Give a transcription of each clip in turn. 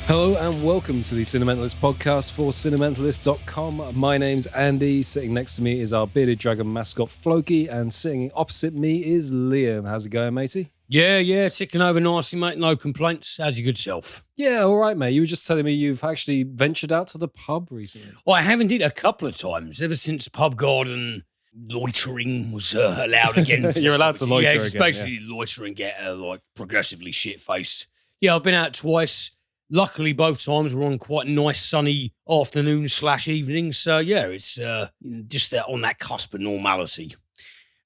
Hello and welcome to the Cinementalist podcast for cinementalist.com. My name's Andy. Sitting next to me is our bearded dragon mascot Floki, and sitting opposite me is Liam. How's it going, matey? Yeah, ticking over nicely, mate. No complaints. How's your good self? Yeah, all right, mate. You were just telling me you've actually ventured out to the pub recently. Well, I have indeed a couple of times, ever since pub garden loitering was allowed again. You're allowed to loiter again. again. Basically loiter and get progressively shit-faced. Yeah, I've been out twice. Luckily, both times were on quite nice sunny afternoon/evening. So, yeah, it's just on that cusp of normality.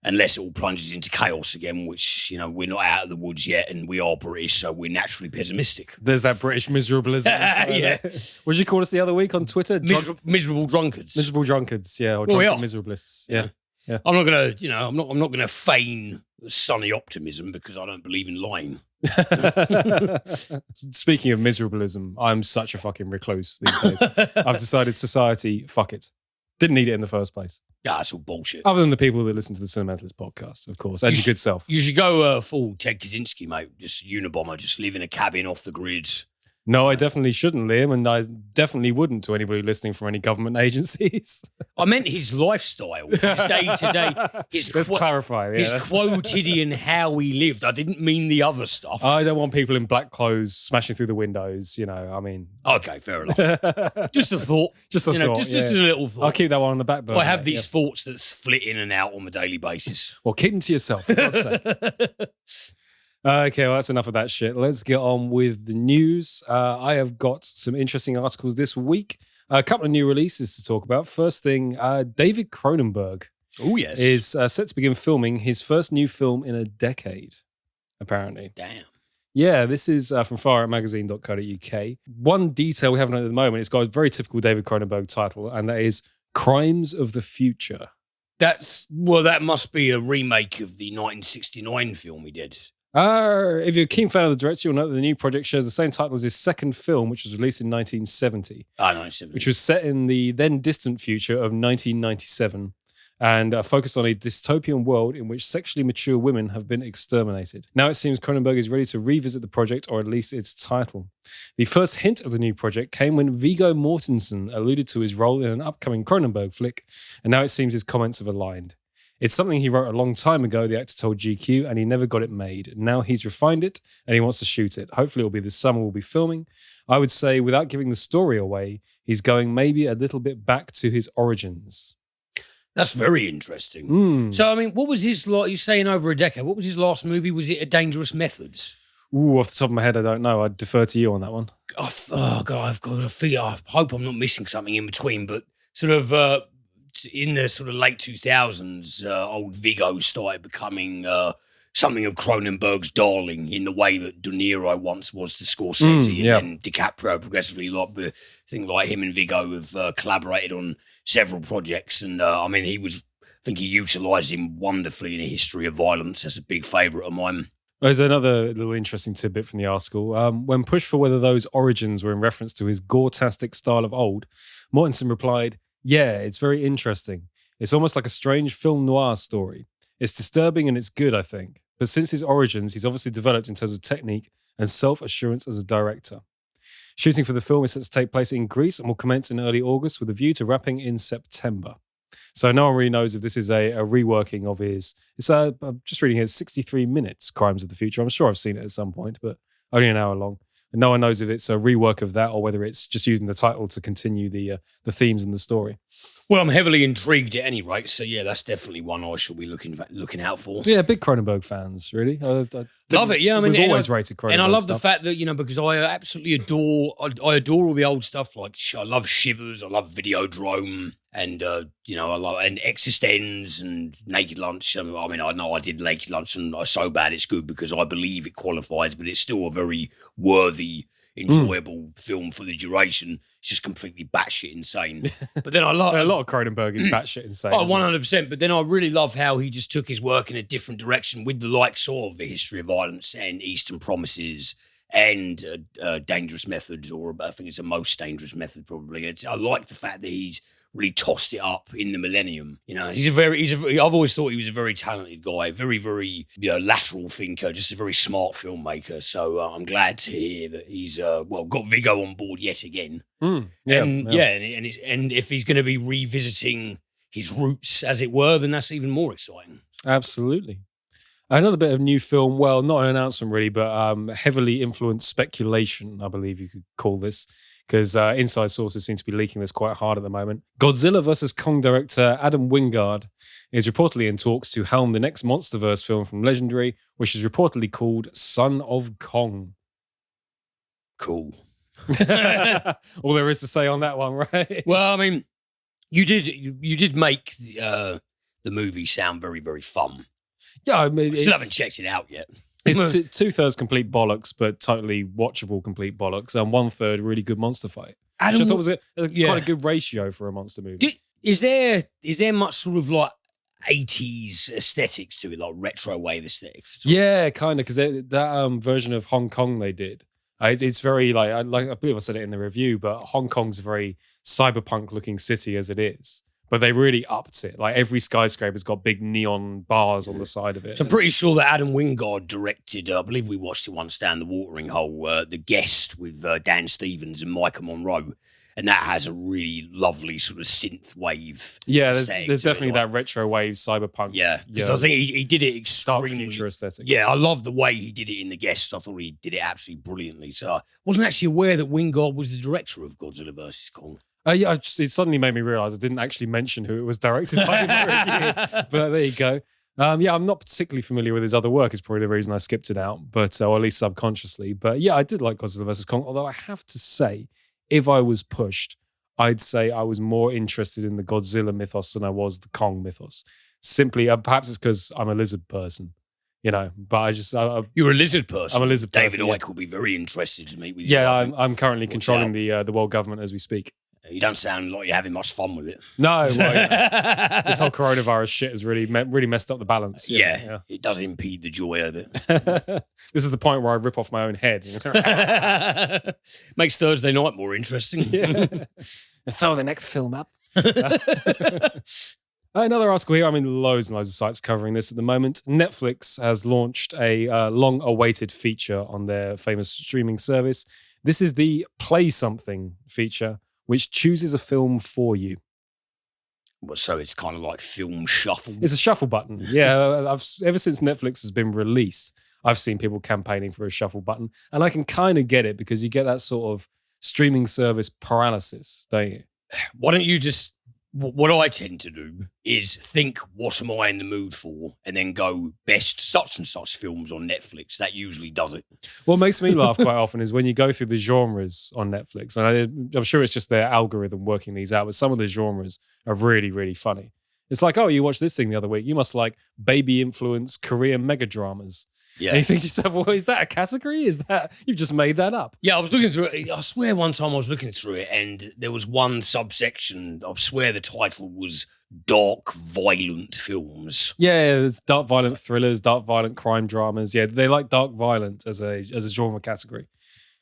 Unless it all plunges into chaos again, which, we're not out of the woods yet, and we are British, so we're naturally pessimistic. There's that British miserablism. Yeah. What did you call us the other week on Twitter? Miserable drunkards. Miserable drunkards, yeah, or drunken miserablists. Yeah. I'm not gonna, I'm not gonna feign sunny optimism because I don't believe in lying. Speaking of miserablism, I'm such a fucking recluse these days. I've decided society, fuck it. Didn't need it in the first place. Yeah, that's all bullshit. Other than the people that listen to the Cinementalist podcast, of course, and your good self. You should go full Ted Kaczynski, mate. Just Unabomber, just live in a cabin off the grid. No, I definitely shouldn't, Liam, and I definitely wouldn't to anybody listening from any government agencies. I meant his lifestyle, his day-to-day. Let's clarify. His quotidian how he lived. I didn't mean the other stuff. I don't want people in black clothes smashing through the windows, I mean. Okay, fair enough. Just a thought. Just a thought. Just a little thought. I'll keep that one on the back burner. I have these thoughts that flit in and out on a daily basis. Well, keep them to yourself, for God's sake. Okay, well, that's enough of that shit. Let's get on with the news. I have got some interesting articles this week. A couple of new releases to talk about. First thing, David Cronenberg is set to begin filming his first new film in a decade, apparently. Damn. Yeah, this is from faroutmagazine.co.uk. One detail we haven't at the moment, it's got a very typical David Cronenberg title, and that is Crimes of the Future. That must be a remake of the 1969 film he did. If you're a keen fan of the director, you'll note that the new project shares the same title as his second film, which was released in 1970. 1970. Which was set in the then distant future of 1997 and focused on a dystopian world in which sexually mature women have been exterminated. Now it seems Cronenberg is ready to revisit the project, or at least its title. The first hint of the new project came when Viggo Mortensen alluded to his role in an upcoming Cronenberg flick, and now it seems his comments have aligned. It's something he wrote a long time ago, the actor told GQ, and he never got it made. Now he's refined it, and he wants to shoot it. Hopefully it'll be this summer we'll be filming. I would say, without giving the story away, he's going maybe a little bit back to his origins. That's very interesting. So, I mean, what was his, you're saying over a decade, what was his last movie? Was it A Dangerous Methods? Ooh, off the top of my head, I don't know. I'd defer to you on that one. Oh, God, I've got a feel. I hope I'm not missing something in between, but sort of... in the sort of late 2000s, old Viggo started becoming something of Cronenberg's darling in the way that De Niro once was to Scorsese, and then DiCaprio progressively. I think like him and Viggo have collaborated on several projects, and I think he utilised him wonderfully in A History of Violence. That's a big favourite of mine. There's another little interesting tidbit from the article. When pushed for whether those origins were in reference to his gore-tastic style of old, Mortensen replied, "Yeah, it's very interesting. It's almost like a strange film noir story. It's disturbing and it's good, I think. But since his origins, he's obviously developed in terms of technique and self-assurance as a director. Shooting for the film is set to take place in Greece and will commence in early August with a view to wrapping in September." So no one really knows if this is a reworking of his... I'm just reading here, 63 minutes, Crimes of the Future. I'm sure I've seen it at some point, but only an hour long. And no one knows if it's a rework of that or whether it's just using the title to continue the themes and the story. Well, I'm heavily intrigued at any rate, so yeah, that's definitely one I shall be looking out for. Yeah, big Cronenberg fans, really. Love it, yeah. We've always rated Cronenberg and I love stuff. the fact that, because I absolutely adore all the old stuff. Like, I love Shivers, I love Videodrome, and I love and Existenz and Naked Lunch. I know I did Naked Lunch, and So Bad It's Good because I believe it qualifies, but it's still a very worthy, enjoyable film for the duration. It's just completely batshit insane. But then I love a lot of Cronenberg is batshit insane. Oh, 100%. But then I really love how he just took his work in a different direction with the likes of A History of Violence and Eastern Promises and Dangerous Method, or I think it's a Most Dangerous Method probably. I like the fact that he's really tossed it up in the millennium. You know, I've always thought he was a very talented guy, very, very lateral thinker, just a very smart filmmaker. So I'm glad to hear that he's got Viggo on board yet again. And if he's going to be revisiting his roots, as it were, then that's even more exciting. Absolutely. Another bit of new film, well, not an announcement really, but heavily influenced speculation, I believe you could call this, because inside sources seem to be leaking this quite hard at the moment. Godzilla vs. Kong director Adam Wingard is reportedly in talks to helm the next MonsterVerse film from Legendary, which is reportedly called Son of Kong. Cool. All there is to say on that one, right? Well, I mean, you did make the movie sound very, very fun. Yeah, I mean, still haven't checked it out yet. It's 2/3 complete bollocks, but totally watchable complete bollocks, and 1/3 really good monster fight. Which I thought was quite a good ratio for a monster movie. Is there much sort of like 80s aesthetics to it, like retro wave aesthetics? Yeah, kind of, because that version of Hong Kong they did, it's very I believe I said it in the review, but Hong Kong's a very cyberpunk looking city as it is. But they really upped it. Like every skyscraper's got big neon bars on the side of it. So I'm pretty sure that Adam Wingard directed, I believe we watched it once down the watering hole, The Guest with Dan Stevens and Micah Monroe. And that has a really lovely sort of synth wave. Yeah, there's definitely that retro wave cyberpunk. Yeah, because I think he did it extremely... Dark future aesthetic. Yeah, I love the way he did it in The Guest. I thought he did it absolutely brilliantly. So I wasn't actually aware that Wingard was the director of Godzilla vs. Kong. It suddenly made me realise I didn't actually mention who it was directed by in the review. But there you go. I'm not particularly familiar with his other work. Is probably the reason I skipped it out, or at least subconsciously. But yeah, I did like Godzilla vs. Kong, although I have to say, if I was pushed, I'd say I was more interested in the Godzilla mythos than I was the Kong mythos. Simply, perhaps it's because I'm a lizard person. But you're a lizard person. I'm a lizard person. David Icke will be very interested to meet with you. Yeah, I'm currently controlling the world government as we speak. You don't sound like you're having much fun with it. No, this whole coronavirus shit has really messed up the balance. Yeah, it does impede the joy of it. This is the point where I rip off my own head. Makes Thursday night more interesting. Yeah. Throw the next film up. Another article here. I mean, loads and loads of sites covering this at the moment. Netflix has launched a long-awaited feature on their famous streaming service. This is the Play Something feature, which chooses a film for you. Well, so it's kind of like film shuffle. It's a shuffle button. Yeah, ever since Netflix has been released, I've seen people campaigning for a shuffle button, and I can kind of get it because you get that sort of streaming service paralysis, don't you? Why don't you just... What I tend to do is think, what am I in the mood for? And then go, best such and such films on Netflix. That usually does it. What makes me laugh quite often is when you go through the genres on Netflix. And I'm sure it's just their algorithm working these out, but some of the genres are really, really funny. It's like, oh, you watched this thing the other week. You must like baby influence Korean megadramas. Yeah. And you think to yourself, well, is that a category? You've just made that up? Yeah, I was looking through it. I swear one time I was looking through it and there was one subsection. I swear the title was Dark Violent Films. Yeah, there's dark violent thrillers, dark violent crime dramas. Yeah, they like dark violent as a genre category.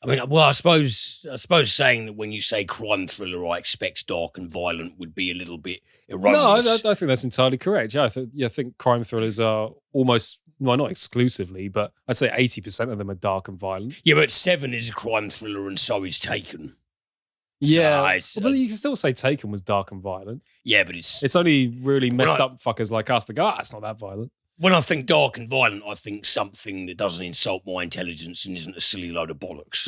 I mean, well, I suppose saying that when you say crime thriller, I expect dark and violent would be a little bit erroneous. No, I think that's entirely correct. Yeah, I think crime thrillers are almost... Well, not exclusively, but I'd say 80% of them are dark and violent. Yeah, but Seven is a crime thriller and so is Taken. Yeah, but you can still say Taken was dark and violent. Yeah, but it's only really messed up fuckers like us that go, it's not that violent. When I think dark and violent, I think something that doesn't insult my intelligence and isn't a silly load of bollocks.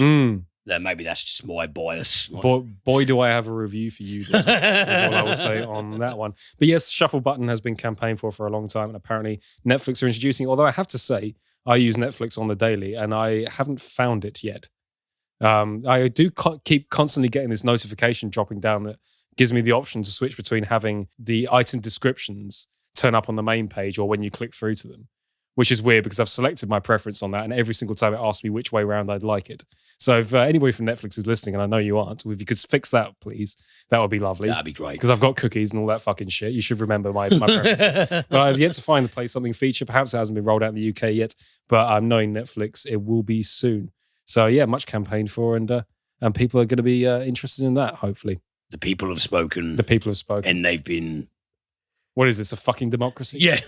Then maybe that's just my bias. Boy, do I have a review for you this week. That's what I will say on that one. But yes, Shuffle Button has been campaigned for a long time, and apparently Netflix are introducing it. Although I have to say, I use Netflix on the daily, and I haven't found it yet. I do keep constantly getting this notification dropping down that gives me the option to switch between having the item descriptions turn up on the main page or when you click through to them, which is weird because I've selected my preference on that, and every single time it asks me which way around I'd like it. So if anybody from Netflix is listening, and I know you aren't, if you could fix that, please, that would be lovely. That'd be great. Because I've got cookies and all that fucking shit. You should remember my preferences. But I've yet to find the Play Something feature. Perhaps it hasn't been rolled out in the UK yet, but I'm knowing Netflix, it will be soon. So yeah, much campaigned for, and people are going to be interested in that, hopefully. The people have spoken. The people have spoken. And they've been... What is this, a fucking democracy? Yeah.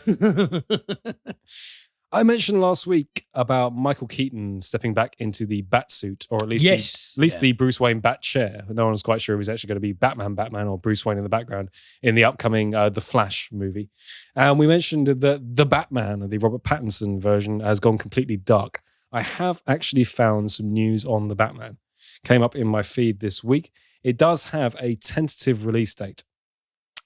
I mentioned last week about Michael Keaton stepping back into the bat suit, or at least the Bruce Wayne bat chair. No one's quite sure if he's actually going to be Batman, or Bruce Wayne in the background in the upcoming The Flash movie. And we mentioned that the Batman, the Robert Pattinson version, has gone completely dark. I have actually found some news on the Batman. Came up in my feed this week. It does have a tentative release date.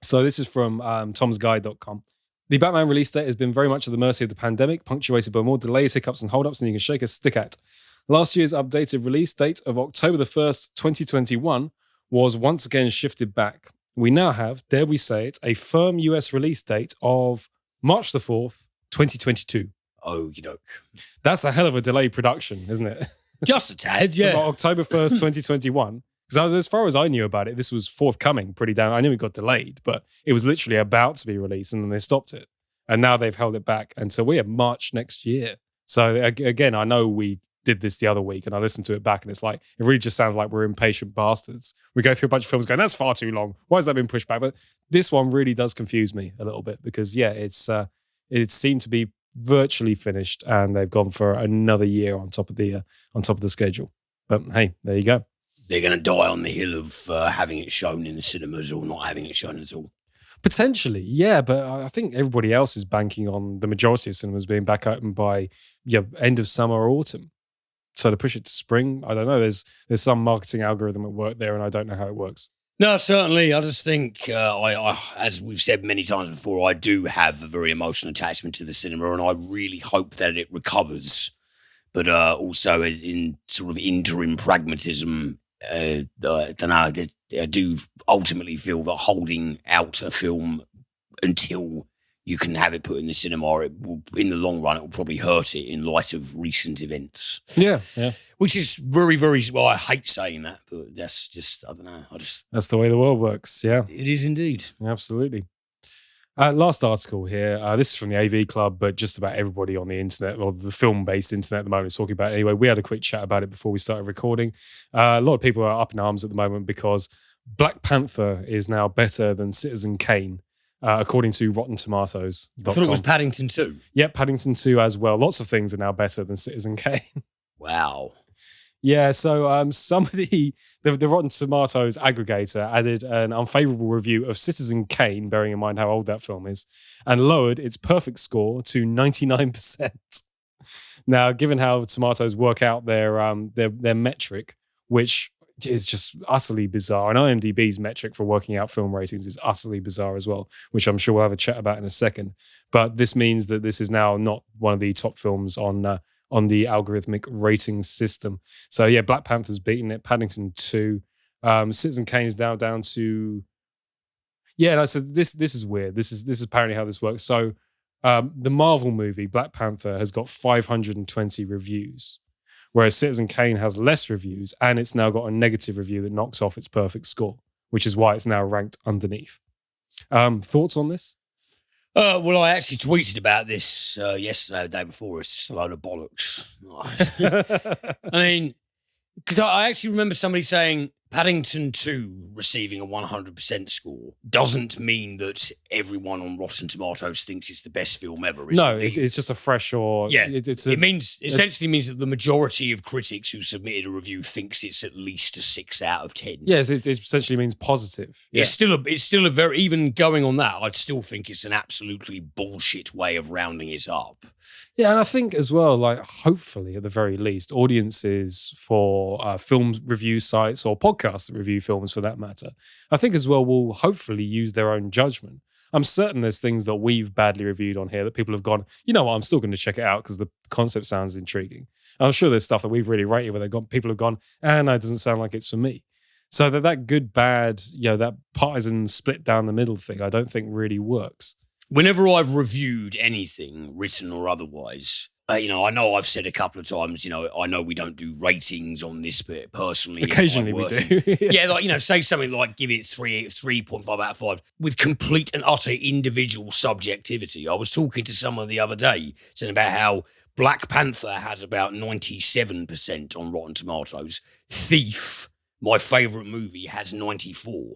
So this is from tomsguide.com. The Batman release date has been very much at the mercy of the pandemic, punctuated by more delays, hiccups, and holdups than you can shake a stick at. Last year's updated release date of October the 1st, 2021 was once again shifted back. We now have, dare we say it, a firm US release date of March the 4th, 2022. Okie doke. That's a hell of a delayed production, isn't it? Just a tad, yeah. From October 1st, 2021. Because as far as I knew about it, this was forthcoming pretty down. I knew it got delayed, but it was literally about to be released and then they stopped it. And now they've held it back until we have March next year. So again, I know we did this the other week and I listened to it back and it's like, it really just sounds like we're impatient bastards. We go through a bunch of films going, that's far too long. Why has that been pushed back? But this one really does confuse me a little bit because it seemed to be virtually finished and they've gone for another year on top of the schedule. But hey, there you go. They're going to die on the hill of having it shown in the cinemas or not having it shown at all. Potentially, yeah, but I think everybody else is banking on the majority of cinemas being back open by end of summer or autumn. So to push it to spring, I don't know. There's some marketing algorithm at work there, and I don't know how it works. No, certainly. I just think, as we've said many times before, I do have a very emotional attachment to the cinema, and I really hope that it recovers. But also in sort of interim pragmatism, I don't know. I do ultimately feel that holding out a film until you can have it put in the cinema, it will, in the long run, it will probably hurt it in light of recent events. Yeah. Which is very, very, well, I hate saying that, but that's just, I don't know. That's the way the world works. Yeah. It is indeed. Absolutely. Last article here. This is from the AV Club, but just about everybody on the internet, or the film-based internet at the moment is talking about it. Anyway, we had a quick chat about it before we started recording. A lot of people are up in arms at the moment because Black Panther is now better than Citizen Kane, according to Rotten Tomatoes. I thought it was Paddington 2. Yep, Paddington 2 as well. Lots of things are now better than Citizen Kane. Wow. Yeah, so somebody, the Rotten Tomatoes aggregator, added an unfavorable review of Citizen Kane, bearing in mind how old that film is, and lowered its perfect score to 99%. Now, given how Tomatoes work out their metric, which is just utterly bizarre, and IMDb's metric for working out film ratings is utterly bizarre as well, which I'm sure we'll have a chat about in a second. But this means that this is now not one of the top films on the algorithmic rating system. So yeah, Black Panther's beaten it. Paddington 2. Citizen Kane is now down to... Yeah, no, so this is weird. This is apparently how this works. So the Marvel movie, Black Panther, has got 520 reviews, whereas Citizen Kane has less reviews, and it's now got a negative review that knocks off its perfect score, which is why it's now ranked underneath. Thoughts on this? Well, I actually tweeted about this yesterday, the day before. It's just a load of bollocks. I mean, because I actually remember somebody saying Paddington 2 receiving a 100% score doesn't mean that everyone on Rotten Tomatoes thinks it's the best film ever. No, it's just a fresh or... Yeah, it essentially means that the majority of critics who submitted a review thinks it's at least a 6 out of 10. Yes, it essentially means positive. Yeah. It's still a very... Even going on that, I'd still think it's an absolutely bullshit way of rounding it up. Yeah, and I think as well, like, hopefully, at the very least, audiences for film review sites or podcasts that review films for that matter, I think as well will hopefully use their own judgment. I'm certain there's things that we've badly reviewed on here that people have gone, you know what, I'm still going to check it out because the concept sounds intriguing. I'm sure there's stuff that we've really rated where people have gone, no, it doesn't sound like it's for me. So that good, bad, that partisan split down the middle thing, I don't think really works. Whenever I've reviewed anything, written or otherwise, I know I've said a couple of times, I know we don't do ratings on this, but personally... Occasionally we do. Yeah, say something like give it 3.5 out of 5 with complete and utter individual subjectivity. I was talking to someone the other day saying about how Black Panther has about 97% on Rotten Tomatoes. Thief, my favourite movie, has 94%.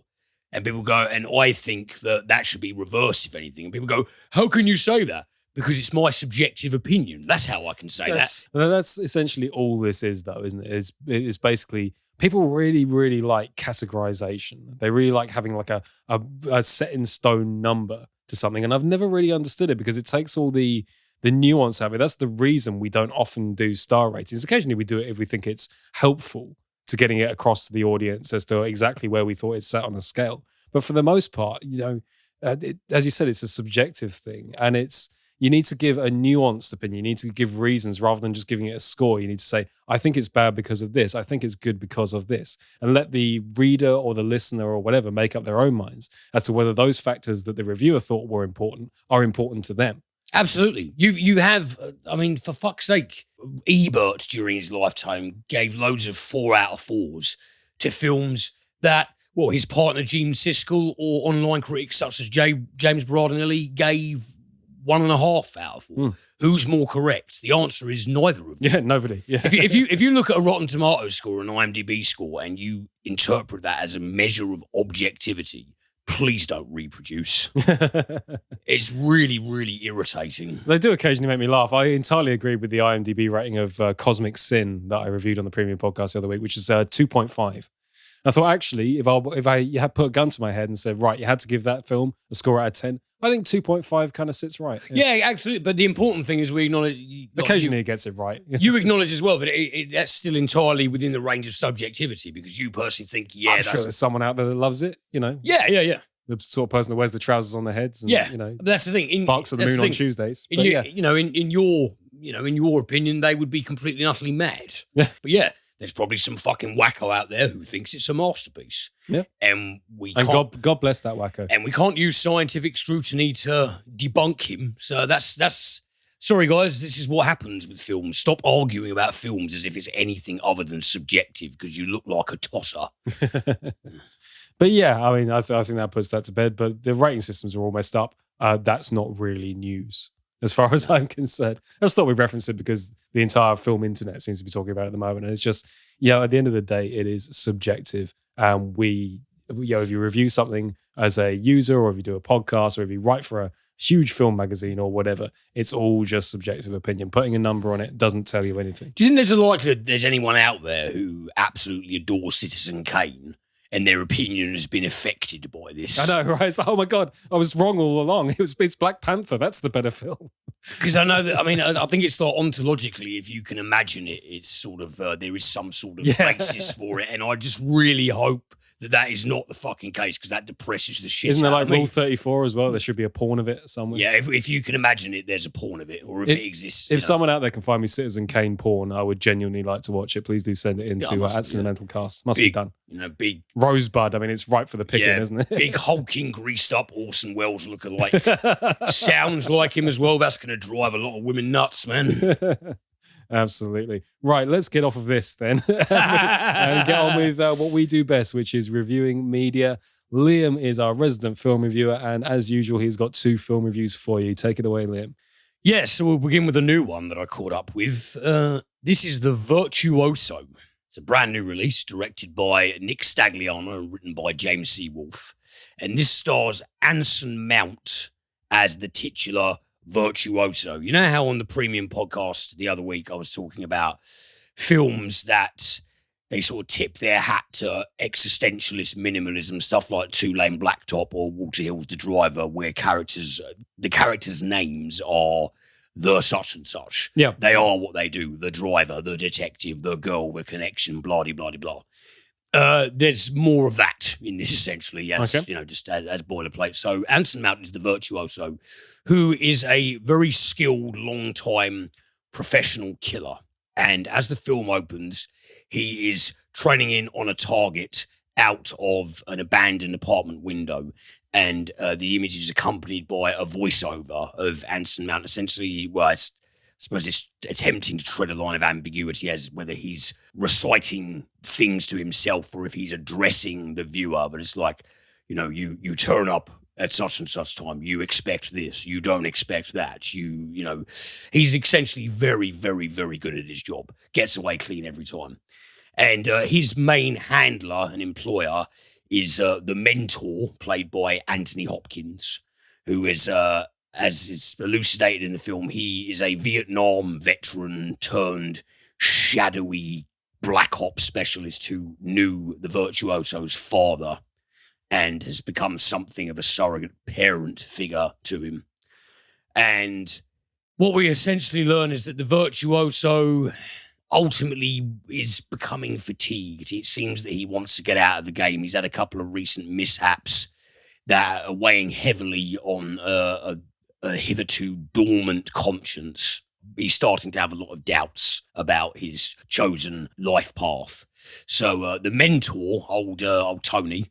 And people go, and I think that should be reversed, if anything. And people go, how can you say that? Because it's my subjective opinion. That's how I can say that. That's essentially all this is, though, isn't it? It's basically people really, really like categorization. They really like having like a set in stone number to something. And I've never really understood it because it takes all the nuance out of it. That's the reason we don't often do star ratings. Occasionally we do it if we think it's helpful to getting it across to the audience as to exactly where we thought it's set on a scale. But for the most part, as you said, it's a subjective thing, and you need to give a nuanced opinion. You need to give reasons rather than just giving it a score. You need to say, I think it's bad because of this. I think it's good because of this. And let the reader or the listener or whatever make up their own minds as to whether those factors that the reviewer thought were important are important to them. Absolutely. You have, I mean, for fuck's sake, Ebert during his lifetime gave loads of 4 out of 4s to films that, well, his partner Gene Siskel or online critics such as James Bardinelli gave 1.5 out of 4. Who's more correct? The answer is neither of them. Yeah, nobody. Yeah. If you look at a Rotten Tomatoes score, an IMDb score, and you interpret that as a measure of objectivity, please don't reproduce. It's really, really irritating. They do occasionally make me laugh. I entirely agree with the IMDb rating of Cosmic Sin that I reviewed on the Premium Podcast the other week, which is 2.5. I thought, actually, if I had put a gun to my head and said, right, you had to give that film a score out of 10, I think 2.5 kind of sits right. Yeah, absolutely. But the important thing is we acknowledge... Occasionally it gets it right. You acknowledge as well that that's still entirely within the range of subjectivity because you personally think, I'm sure there's someone out there that loves it, Yeah. The sort of person that wears the trousers on their heads and, that's the thing. barks at the moon on Tuesdays. In your opinion, they would be completely and utterly mad. Yeah. But yeah, there's probably some fucking wacko out there who thinks it's a masterpiece. Yeah. And God bless that wacko. And we can't use scientific scrutiny to debunk him. So that's sorry guys, this is what happens with films. Stop arguing about films as if it's anything other than subjective because you look like a tosser. But yeah, I mean, I think that puts that to bed. But the rating systems are all messed up. That's not really news as far as I'm concerned. I just thought we'd reference it because the entire film internet seems to be talking about it at the moment. And it's just, at the end of the day, it is subjective. And if you review something as a user or if you do a podcast or if you write for a huge film magazine or whatever, it's all just subjective opinion. Putting a number on it doesn't tell you anything. Do you think there's a likelihood there's anyone out there who absolutely adores Citizen Kane and their opinion has been affected by this? I know, right? It's like, oh my God, I was wrong all along. It's Black Panther. That's the better film. Because I know that, I think it's like ontologically, if you can imagine it, it's sort of, there is some sort of basis for it. And I just really hope that is not the fucking case because that depresses the shit Isn't there out of like Rule 34 as well? There should be a porn of it somewhere. Yeah, if you can imagine it, there's a porn of it, or if it exists. If someone out there can find me Citizen Kane porn, I would genuinely like to watch it. Please do send it in to at CINEMENTALIST. Must be done. Big Rosebud. I mean, it's ripe for the picking, isn't it? Big hulking, greased up Orson Welles lookalike. Sounds like him as well. That's going to drive a lot of women nuts, man. Absolutely. Right, let's get off of this then and get on with what we do best, which is reviewing media. Liam is our resident film reviewer, and as usual, he's got 2 film reviews for you. Take it away, Liam. Yes, so we'll begin with a new one that I caught up with. This is The Virtuoso. It's a brand new release directed by Nick Stagliano and written by James C. Wolfe. And this stars Anson Mount as the titular Virtuoso. You know how on the Premium Podcast the other week I was talking about films that they sort of tip their hat to existentialist minimalism, stuff like Two Lane Blacktop or Walter Hill's The Driver, where the characters' names are the such and such. Yeah. They are what they do. The driver, the detective, the girl, the connection, blah, blah, blah, blah. There's more of that in this, essentially, just as boilerplate. So Anson Mount is the virtuoso, who is a very skilled, long-time professional killer. And as the film opens, he is training in on a target out of an abandoned apartment window. And the image is accompanied by a voiceover of Anson Mount. Essentially, I suppose it's attempting to tread a line of ambiguity as whether he's reciting things to himself or if he's addressing the viewer. But it's like, you turn up at such and such time, you expect this, you don't expect that. He's essentially very, very, very good at his job. Gets away clean every time. And his main handler and employer is the mentor, played by Anthony Hopkins, who is, as is elucidated in the film, he is a Vietnam veteran turned shadowy black ops specialist who knew the Virtuoso's father and has become something of a surrogate parent figure to him. And what we essentially learn is that the Virtuoso ultimately is becoming fatigued. It seems that he wants to get out of the game. He's had a couple of recent mishaps that are weighing heavily on a hitherto dormant conscience. He's starting to have a lot of doubts about his chosen life path. So the mentor, old Tony,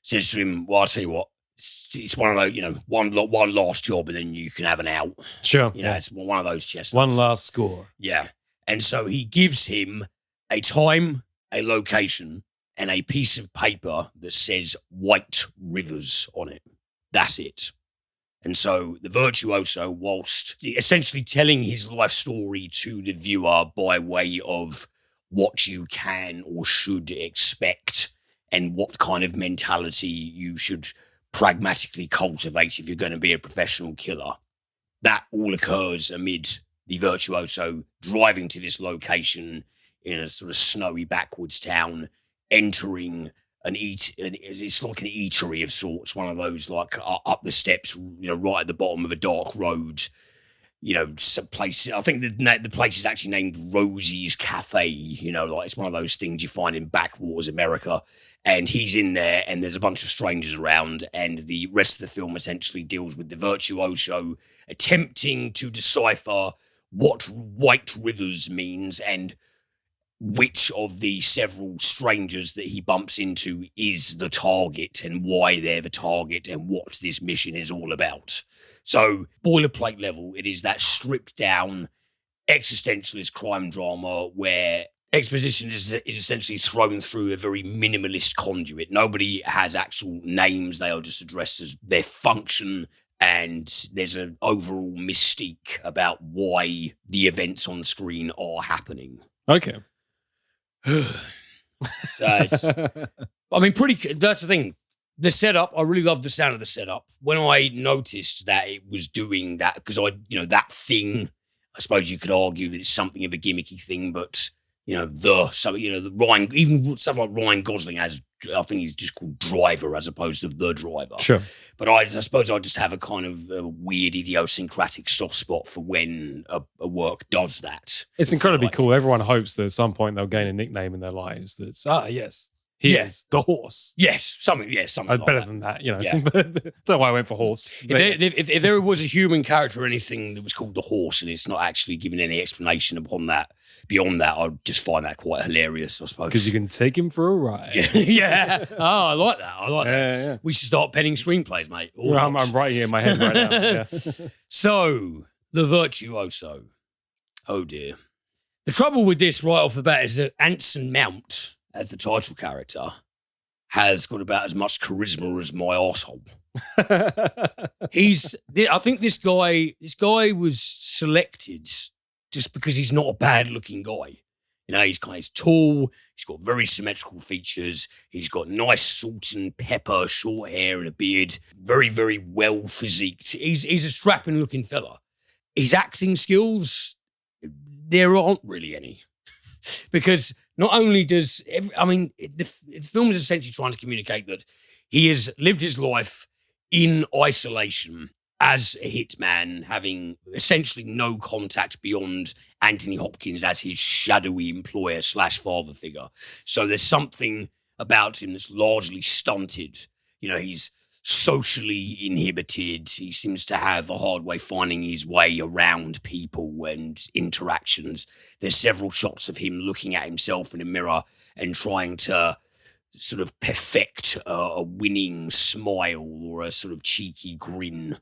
says to him, well, I'll tell you what, it's one of those, one last job and then you can have an out. Sure. It's one of those chestnuts. One last score. Yeah. And so he gives him a time, a location, and a piece of paper that says White Rivers on it. That's it. And so the Virtuoso, whilst essentially telling his life story to the viewer by way of what you can or should expect and what kind of mentality you should pragmatically cultivate if you're going to be a professional killer, that all occurs amid the Virtuoso driving to this location in a sort of snowy backwoods town, entering it's like an eatery of sorts, one of those like up the steps, right at the bottom of a dark road, some place. I think the place is actually named Rosie's Cafe, like it's one of those things you find in backwaters America. And he's in there and there's a bunch of strangers around, and the rest of the film essentially deals with the Virtuoso attempting to decipher what White Rivers means and which of the several strangers that he bumps into is the target and why they're the target and what this mission is all about. So, boilerplate level, it is that stripped down existentialist crime drama where exposition is essentially thrown through a very minimalist conduit. Nobody has actual names. They are just addressed as their function, and there's an overall mystique about why the events on screen are happening. Okay. That's the thing. The setup, I really love the sound of the setup. When I noticed that it was doing that, because that thing, I suppose you could argue that it's something of a gimmicky thing, but the Ryan, even stuff like Ryan Gosling has, I think he's just called Driver as opposed to The Driver. Sure. But I suppose I just have a kind of a weird idiosyncratic soft spot for when a work does that. It's incredibly cool. Everyone hopes that at some point they'll gain a nickname in their lives that's, yes, he is the horse. Yes, something like better that. than that, Yeah. Don't know why I went for horse. If there was a human character or anything that was called the horse and it's not actually given any explanation upon that, beyond that, I'd just find that quite hilarious, I suppose. Because you can take him for a ride. Yeah. Oh, I like that. Yeah. We should start penning screenplays, mate. I'm writing it in my head right now. Yeah. So, the Virtuoso. Oh, dear. The trouble with this right off the bat is that Anson Mount, as the title character, has got about as much charisma as my arsehole. I think this guy was selected just because he's not a bad looking guy. He's tall, he's got very symmetrical features, he's got nice salt and pepper, short hair and a beard, very, very well physiqued. He's a strapping looking fella. His acting skills, there aren't really any. Because not only does the film is essentially trying to communicate that he has lived his life in isolation as a hitman, having essentially no contact beyond Anthony Hopkins as his shadowy employer / father figure. So there's something about him that's largely stunted. He's socially inhibited. He seems to have a hard way finding his way around people and interactions. There's several shots of him looking at himself in a mirror and trying to sort of perfect a winning smile or a sort of cheeky grin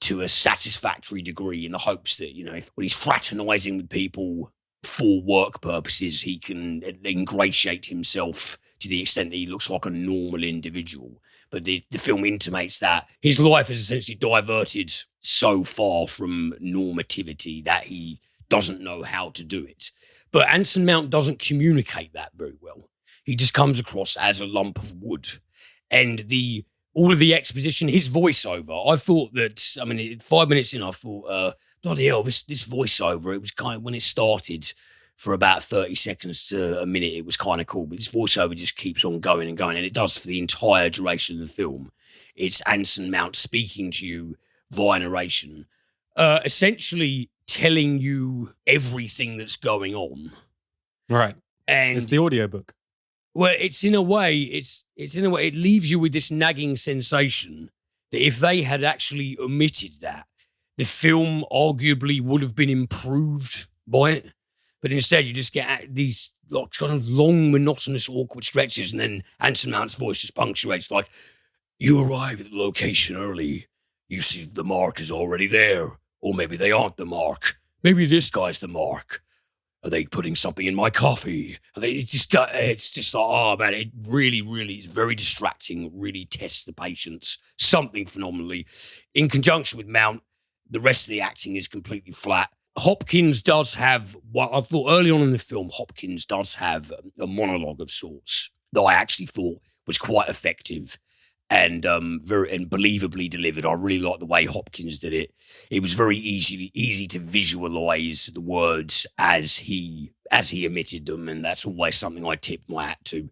to a satisfactory degree, in the hopes that, when he's fraternizing with people for work purposes, he can ingratiate himself to the extent that he looks like a normal individual. But the film intimates that his life is essentially diverted so far from normativity that he doesn't know how to do it. But Anson Mount doesn't communicate that very well. he just comes across as a lump of wood. And all of the exposition, his voiceover, I thought that, I mean, 5 minutes in, I thought, bloody hell, this voiceover, it was kind of, when it started for about 30 seconds to a minute, it was kind of cool. But this voiceover just keeps on going and going, and it does for the entire duration of the film. It's Anson Mount speaking to you via narration, essentially telling you everything that's going on. Right. And it's the audiobook. Well, it's in a way, it leaves you with this nagging sensation that if they had actually omitted that, the film arguably would have been improved by it. But instead, you just get these like kind of long, monotonous, awkward stretches, and then Anson Mount's voice just punctuates like, "You arrive at the location early. You see the mark is already there. Or maybe they aren't the mark. Maybe this guy's the mark. Are they putting something in my coffee? It's just like, oh man, it really, really is very distracting, really tests the patience, something phenomenally. In conjunction with Mount, the rest of the acting is completely flat. Hopkins does have, I thought early on in the film, Hopkins does have a monologue of sorts that I actually thought was quite effective and believably delivered. I really like the way Hopkins did it. It was very easy to visualize the words as he emitted them, and that's always something I tip my hat to.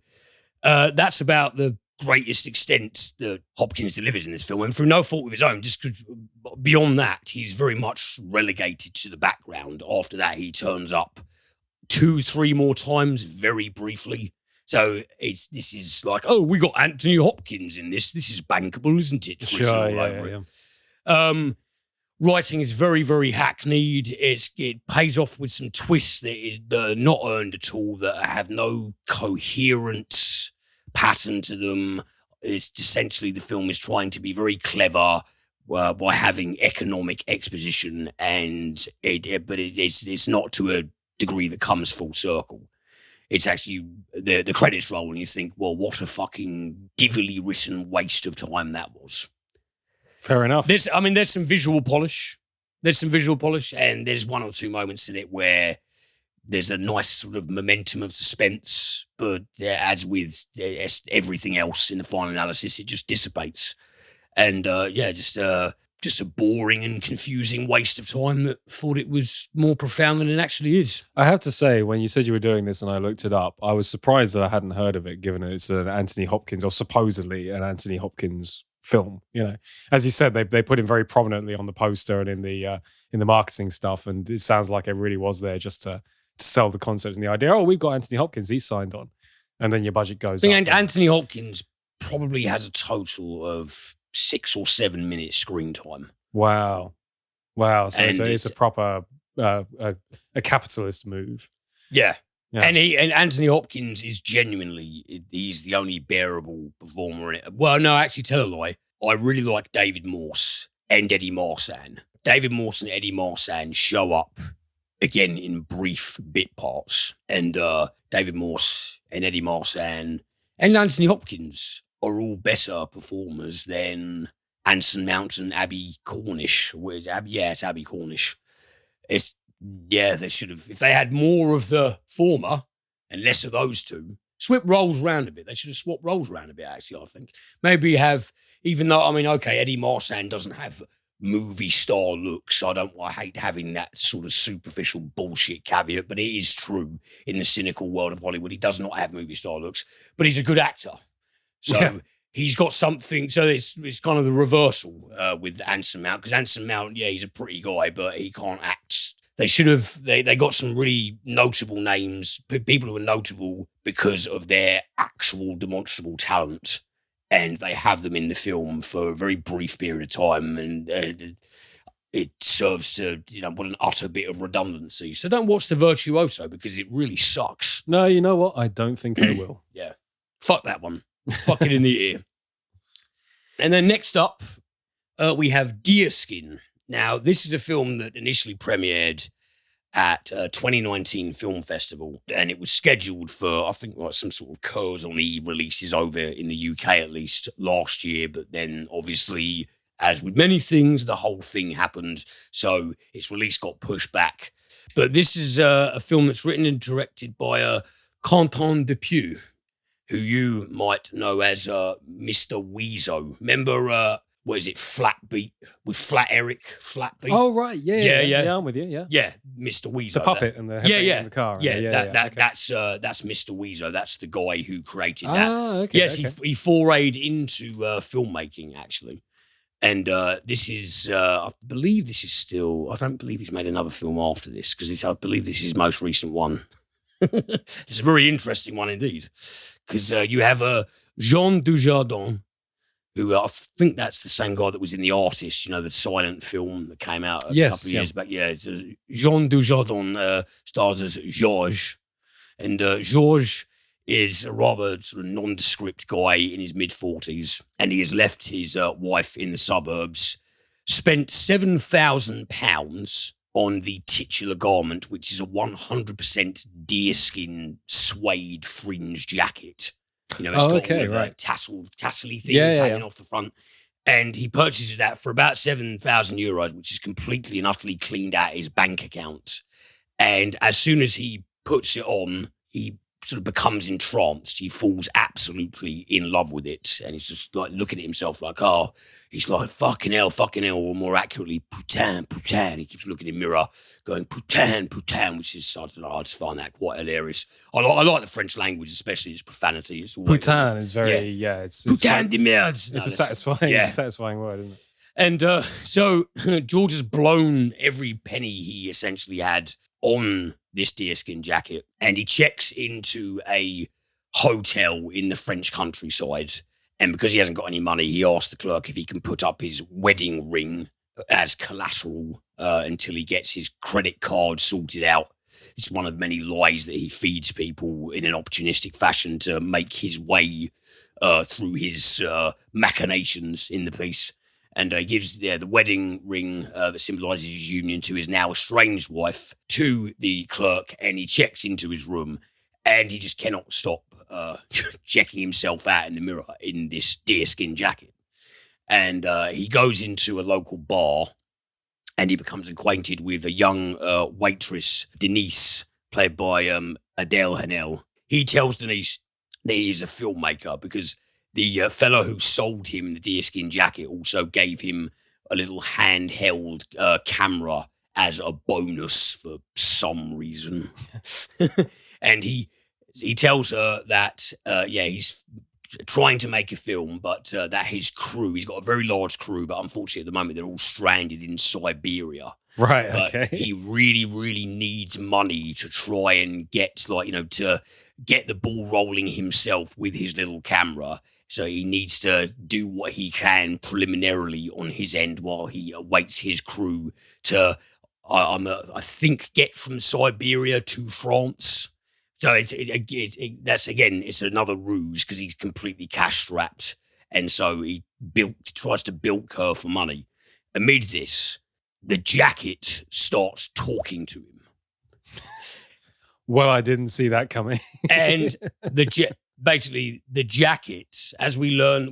That's about the greatest extent that Hopkins delivers in this film, and through no fault of his own, just 'cause beyond that, he's very much relegated to the background. After that, he turns up 2-3 more times very briefly. So this is like, oh, we got Anthony Hopkins in this. This is bankable, isn't it? Sure, yeah. Writing is very, very hackneyed. It pays off with some twists that are not earned at all, that have no coherent pattern to them. It's essentially the film is trying to be very clever by having economic exposition, but it's not to a degree that comes full circle. It's actually the credits roll and you think, well, what a fucking divilly written waste of time that was. Fair enough. There's some visual polish. And there's 1 or 2 moments in it where there's a nice sort of momentum of suspense, but as with everything else in the final analysis, it just dissipates. And just a boring and confusing waste of time that thought it was more profound than it actually is. I have to say, when you said you were doing this and I looked it up, I was surprised that I hadn't heard of it, given it's an Anthony Hopkins, or supposedly an Anthony Hopkins film. You know, as you said, they put him very prominently on the poster and in the marketing stuff, and it sounds like it really was there just to sell the concept and the idea. Oh, we've got Anthony Hopkins, he's signed on, and then your budget goes up. Anthony Hopkins probably has a total of 6 or 7 minutes screen time. Wow. So it's a proper a capitalist move. Yeah. And Anthony Hopkins is genuinely, he's the only bearable performer in it. Well, no, actually, tell a lie. I really like David Morse and Eddie Marsan. David Morse and Eddie Marsan show up again in brief bit parts, and David Morse and Eddie Marsan and Anthony Hopkins are all better performers than Anson Mount and Abby Cornish. It's Abby Cornish. They should have, if they had more of the former and less of those two, swap roles around a bit. They should have swapped roles around a bit, actually, I think. Maybe have, even though, Eddie Marsan doesn't have movie star looks. I hate having that sort of superficial bullshit caveat, but it is true in the cynical world of Hollywood. He does not have movie star looks, but he's a good actor. So he's got something. So it's kind of the reversal with Anson Mount, because Anson Mount, he's a pretty guy, but he can't act. They should have, they got some really notable names, people who are notable because of their actual demonstrable talent, and they have them in the film for a very brief period of time, and it serves to, what an utter bit of redundancy. So don't watch the Virtuoso, because it really sucks. No, you know what? I don't think I will. Yeah. Fuck that one. Fuck it in the ear. And then next up, we have Deerskin. Now, this is a film that initially premiered at 2019 Film Festival, and it was scheduled for, I think, some sort of Curzon-y releases over in the UK at least last year, but then obviously, as with many things, the whole thing happened, so its release got pushed back. But this is a film that's written and directed by Quentin Dupieux, who you might know as Mr. Weezo. Remember, what is it, Flatbeat with Flat Eric, Flatbeat? Oh, right. Yeah. I'm with you. Yeah. Yeah, Mr. Weezo. The puppet and the headbang in the car. Yeah, Okay. that's Mr. Weezo. That's the guy who created that. Okay. Yes, he forayed into filmmaking, actually. And this is, I believe this is still, I don't believe he's made another film after this, because I believe this is his most recent one. It's a very interesting one indeed, because you have Jean Dujardin, who I think that's the same guy that was in The Artist, the silent film that came out a couple of years back. Yeah, it's, Jean Dujardin stars as Georges, and Georges is a rather sort of nondescript guy in his mid-40s, and he has left his wife in the suburbs, spent £7,000 on the titular garment, which is a 100% deerskin suede fringe jacket. It's got all of right. Tassely things hanging off the front. And he purchases that for about 7,000 euros, which is completely and utterly cleaned out his bank account. And as soon as he puts it on, he sort of becomes entranced. He falls absolutely in love with it. And he's just like looking at himself like, he's like, fucking hell, or more accurately, putain. He keeps looking in the mirror, going, putain, which is, I don't know, I just find that quite hilarious. I like the French language, especially its profanity. It's putain is very, it's putain de merde. It's a satisfying word, isn't it? And so George has blown every penny he essentially had on this deerskin jacket, and he checks into a hotel in the French countryside. And because he hasn't got any money, he asks the clerk if he can put up his wedding ring as collateral until he gets his credit card sorted out. It's one of many lies that he feeds people in an opportunistic fashion to make his way through his machinations in the piece. And gives the wedding ring that symbolises his union to his now estranged wife to the clerk, and he checks into his room, and he just cannot stop checking himself out in the mirror in this deerskin jacket. And he goes into a local bar, and he becomes acquainted with a young waitress, Denise, played by Adele Hanel. He tells Denise that he is a filmmaker because the fellow who sold him the deerskin jacket also gave him a little handheld camera as a bonus for some reason. And he tells her that, he's trying to make a film, but that his crew, he's got a very large crew, but unfortunately at the moment they're all stranded in Siberia. Right, but okay. He really, really needs money to try and get, to get the ball rolling himself with his little camera. So he needs to do what he can preliminarily on his end while he awaits his crew to, I think, get from Siberia to France. So it's another ruse because he's completely cash strapped, and so he tries to bilk her for money. Amid this, the jacket starts talking to him. Well, I didn't see that coming. And basically the jacket, as we learn,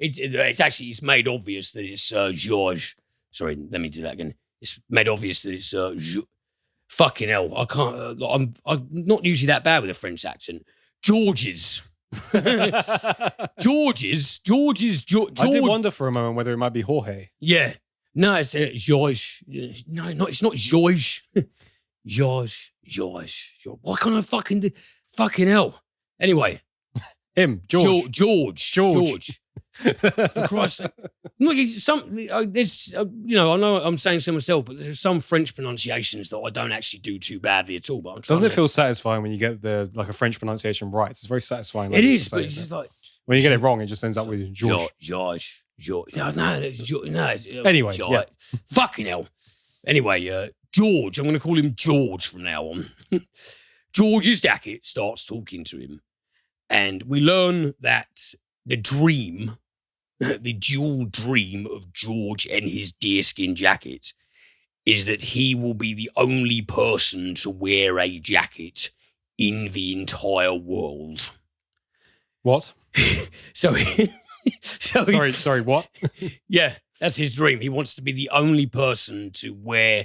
it's made obvious that it's Georges. Sorry, let me do that again. It's made obvious that it's fucking hell. I can't. I'm not usually that bad with a French accent. Georges. Georges. I did wonder for a moment whether it might be Jorge. Yeah. No, it's Georges. No, it's not Georges. Georges. Why can't I fucking do? Fucking hell. Anyway. Him, George. For Christ's sake. Look, there's, I know I'm saying so myself, but there's some French pronunciations that I don't actually do too badly at all. But doesn't it feel satisfying when you get a French pronunciation right? It's very satisfying. It is, but it's just like when you get it wrong, it just ends up with George. No. Anyway, fucking hell. Anyway, George. I'm going to call him George from now on. George's jacket starts talking to him. And we learn that the dream, the dual dream of George and his deerskin jacket is that he will be the only person to wear a jacket in the entire world. What? Sorry, what? Yeah, that's his dream. He wants to be the only person to wear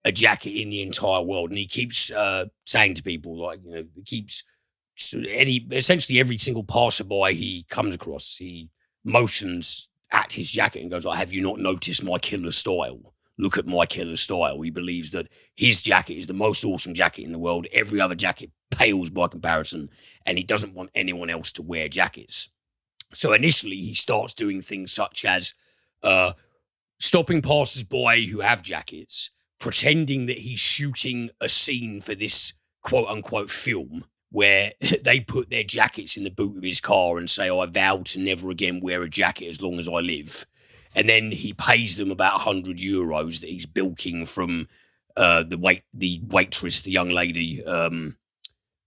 a jacket in the entire world. And he keeps saying to people, he keeps essentially every single passerby he comes across, he motions at his jacket and goes like, "Have you not noticed my killer style? Look at my killer style." He believes that his jacket is the most awesome jacket in the world. Every other jacket pales by comparison, and he doesn't want anyone else to wear jackets. So initially, he starts doing things such as stopping passers-by who have jackets, pretending that he's shooting a scene for this quote-unquote film, where they put their jackets in the boot of his car and say, "I vow to never again wear a jacket as long as I live." And then he pays them about €100 that he's bilking from the waitress, the young lady,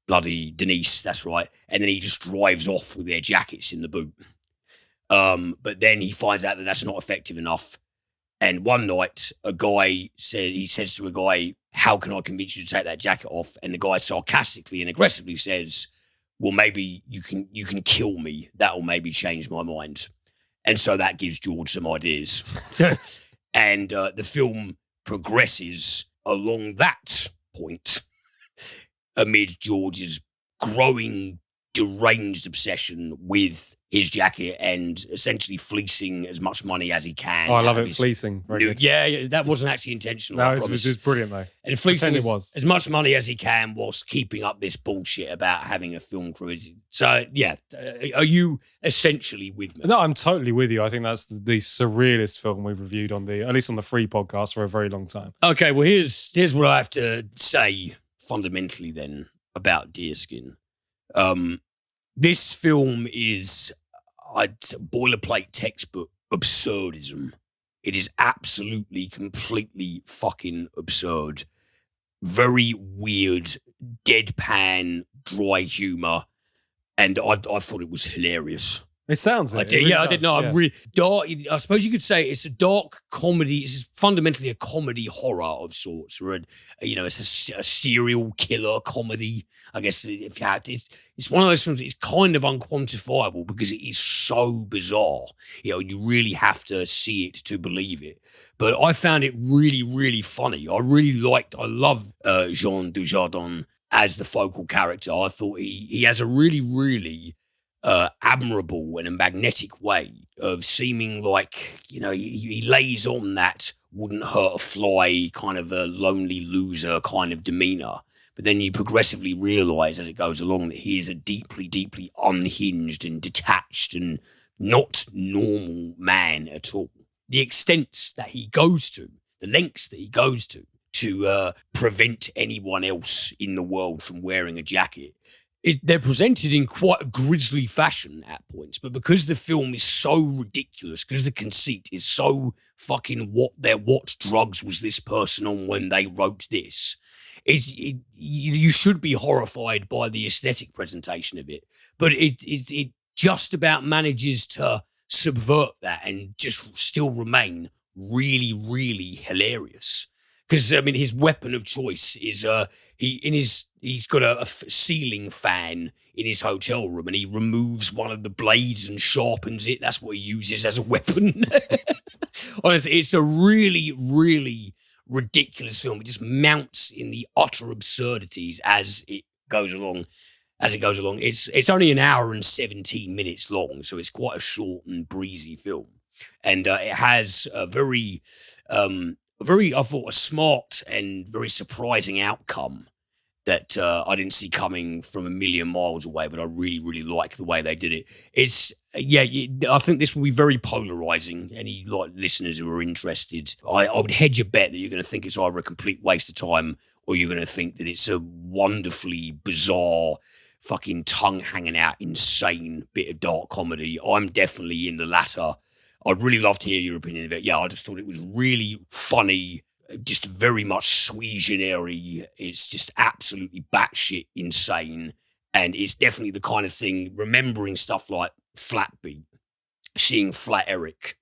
bloody Denise, that's right. And then he just drives off with their jackets in the boot. But then he finds out that that's not effective enough. And one night, he says to a guy, "How can I convince you to take that jacket off?" And the guy sarcastically and aggressively says, "Well, maybe you can kill me. That'll maybe change my mind." And so that gives George some ideas. And the film progresses along that point amid George's growing deranged obsession with his jacket and essentially fleecing as much money as he can. Oh, I love it. Fleecing. Very good. Yeah, that wasn't actually intentional. No, it was brilliant, though. And fleecing as much money as he can whilst keeping up this bullshit about having a film crew. So, yeah, are you essentially with me? No, I'm totally with you. I think that's the surrealist film we've reviewed at least on the Free podcast for a very long time. Okay, well, here's what I have to say fundamentally then about Deerskin. This film is boilerplate textbook absurdism. It is absolutely, completely fucking absurd. Very weird, deadpan, dry humor. And I thought it was hilarious. It sounds it. I did know. Yeah. Really dark. I suppose you could say it's a dark comedy. It's fundamentally a comedy horror of sorts, or it's a serial killer comedy. I guess if you had, it's one of those films. It's kind of unquantifiable because it is so bizarre. You really have to see it to believe it. But I found it really, really funny. I love Jean Dujardin as the focal character. I thought he has a really, really admirable and a magnetic way of seeming like, he lays on that wouldn't hurt a fly kind of a lonely loser kind of demeanor. But then you progressively realize as it goes along that he is a deeply, deeply unhinged and detached and not normal man at all. The extents that he goes to, the lengths that he goes to prevent anyone else in the world from wearing a jacket, they're presented in quite a grisly fashion at points, but because the film is so ridiculous, because the conceit is so fucking what drugs was this person on when they wrote this, you should be horrified by the aesthetic presentation of it, but it just about manages to subvert that and just still remain really, really hilarious. Because his weapon of choice is he's got a ceiling fan in his hotel room, and he removes one of the blades and sharpens it. That's what he uses as a weapon. Honestly, it's a really, really ridiculous film. It just mounts in the utter absurdities as it goes along. It's only an hour and 17 minutes long, so it's quite a short and breezy film, and it has a very I thought, a smart and very surprising outcome that I didn't see coming from a million miles away, but I really, really like the way they did it. I think this will be very polarizing. Any listeners who are interested, I would hedge a bet that you're going to think it's either a complete waste of time or you're going to think that it's a wonderfully bizarre, fucking tongue hanging out, insane bit of dark comedy. I'm definitely in the latter. I'd really love to hear your opinion of it. Yeah, I just thought it was really funny, just very much sui generis. It's just absolutely batshit insane. And it's definitely the kind of thing, remembering stuff like Flatbeat, seeing Flat Eric,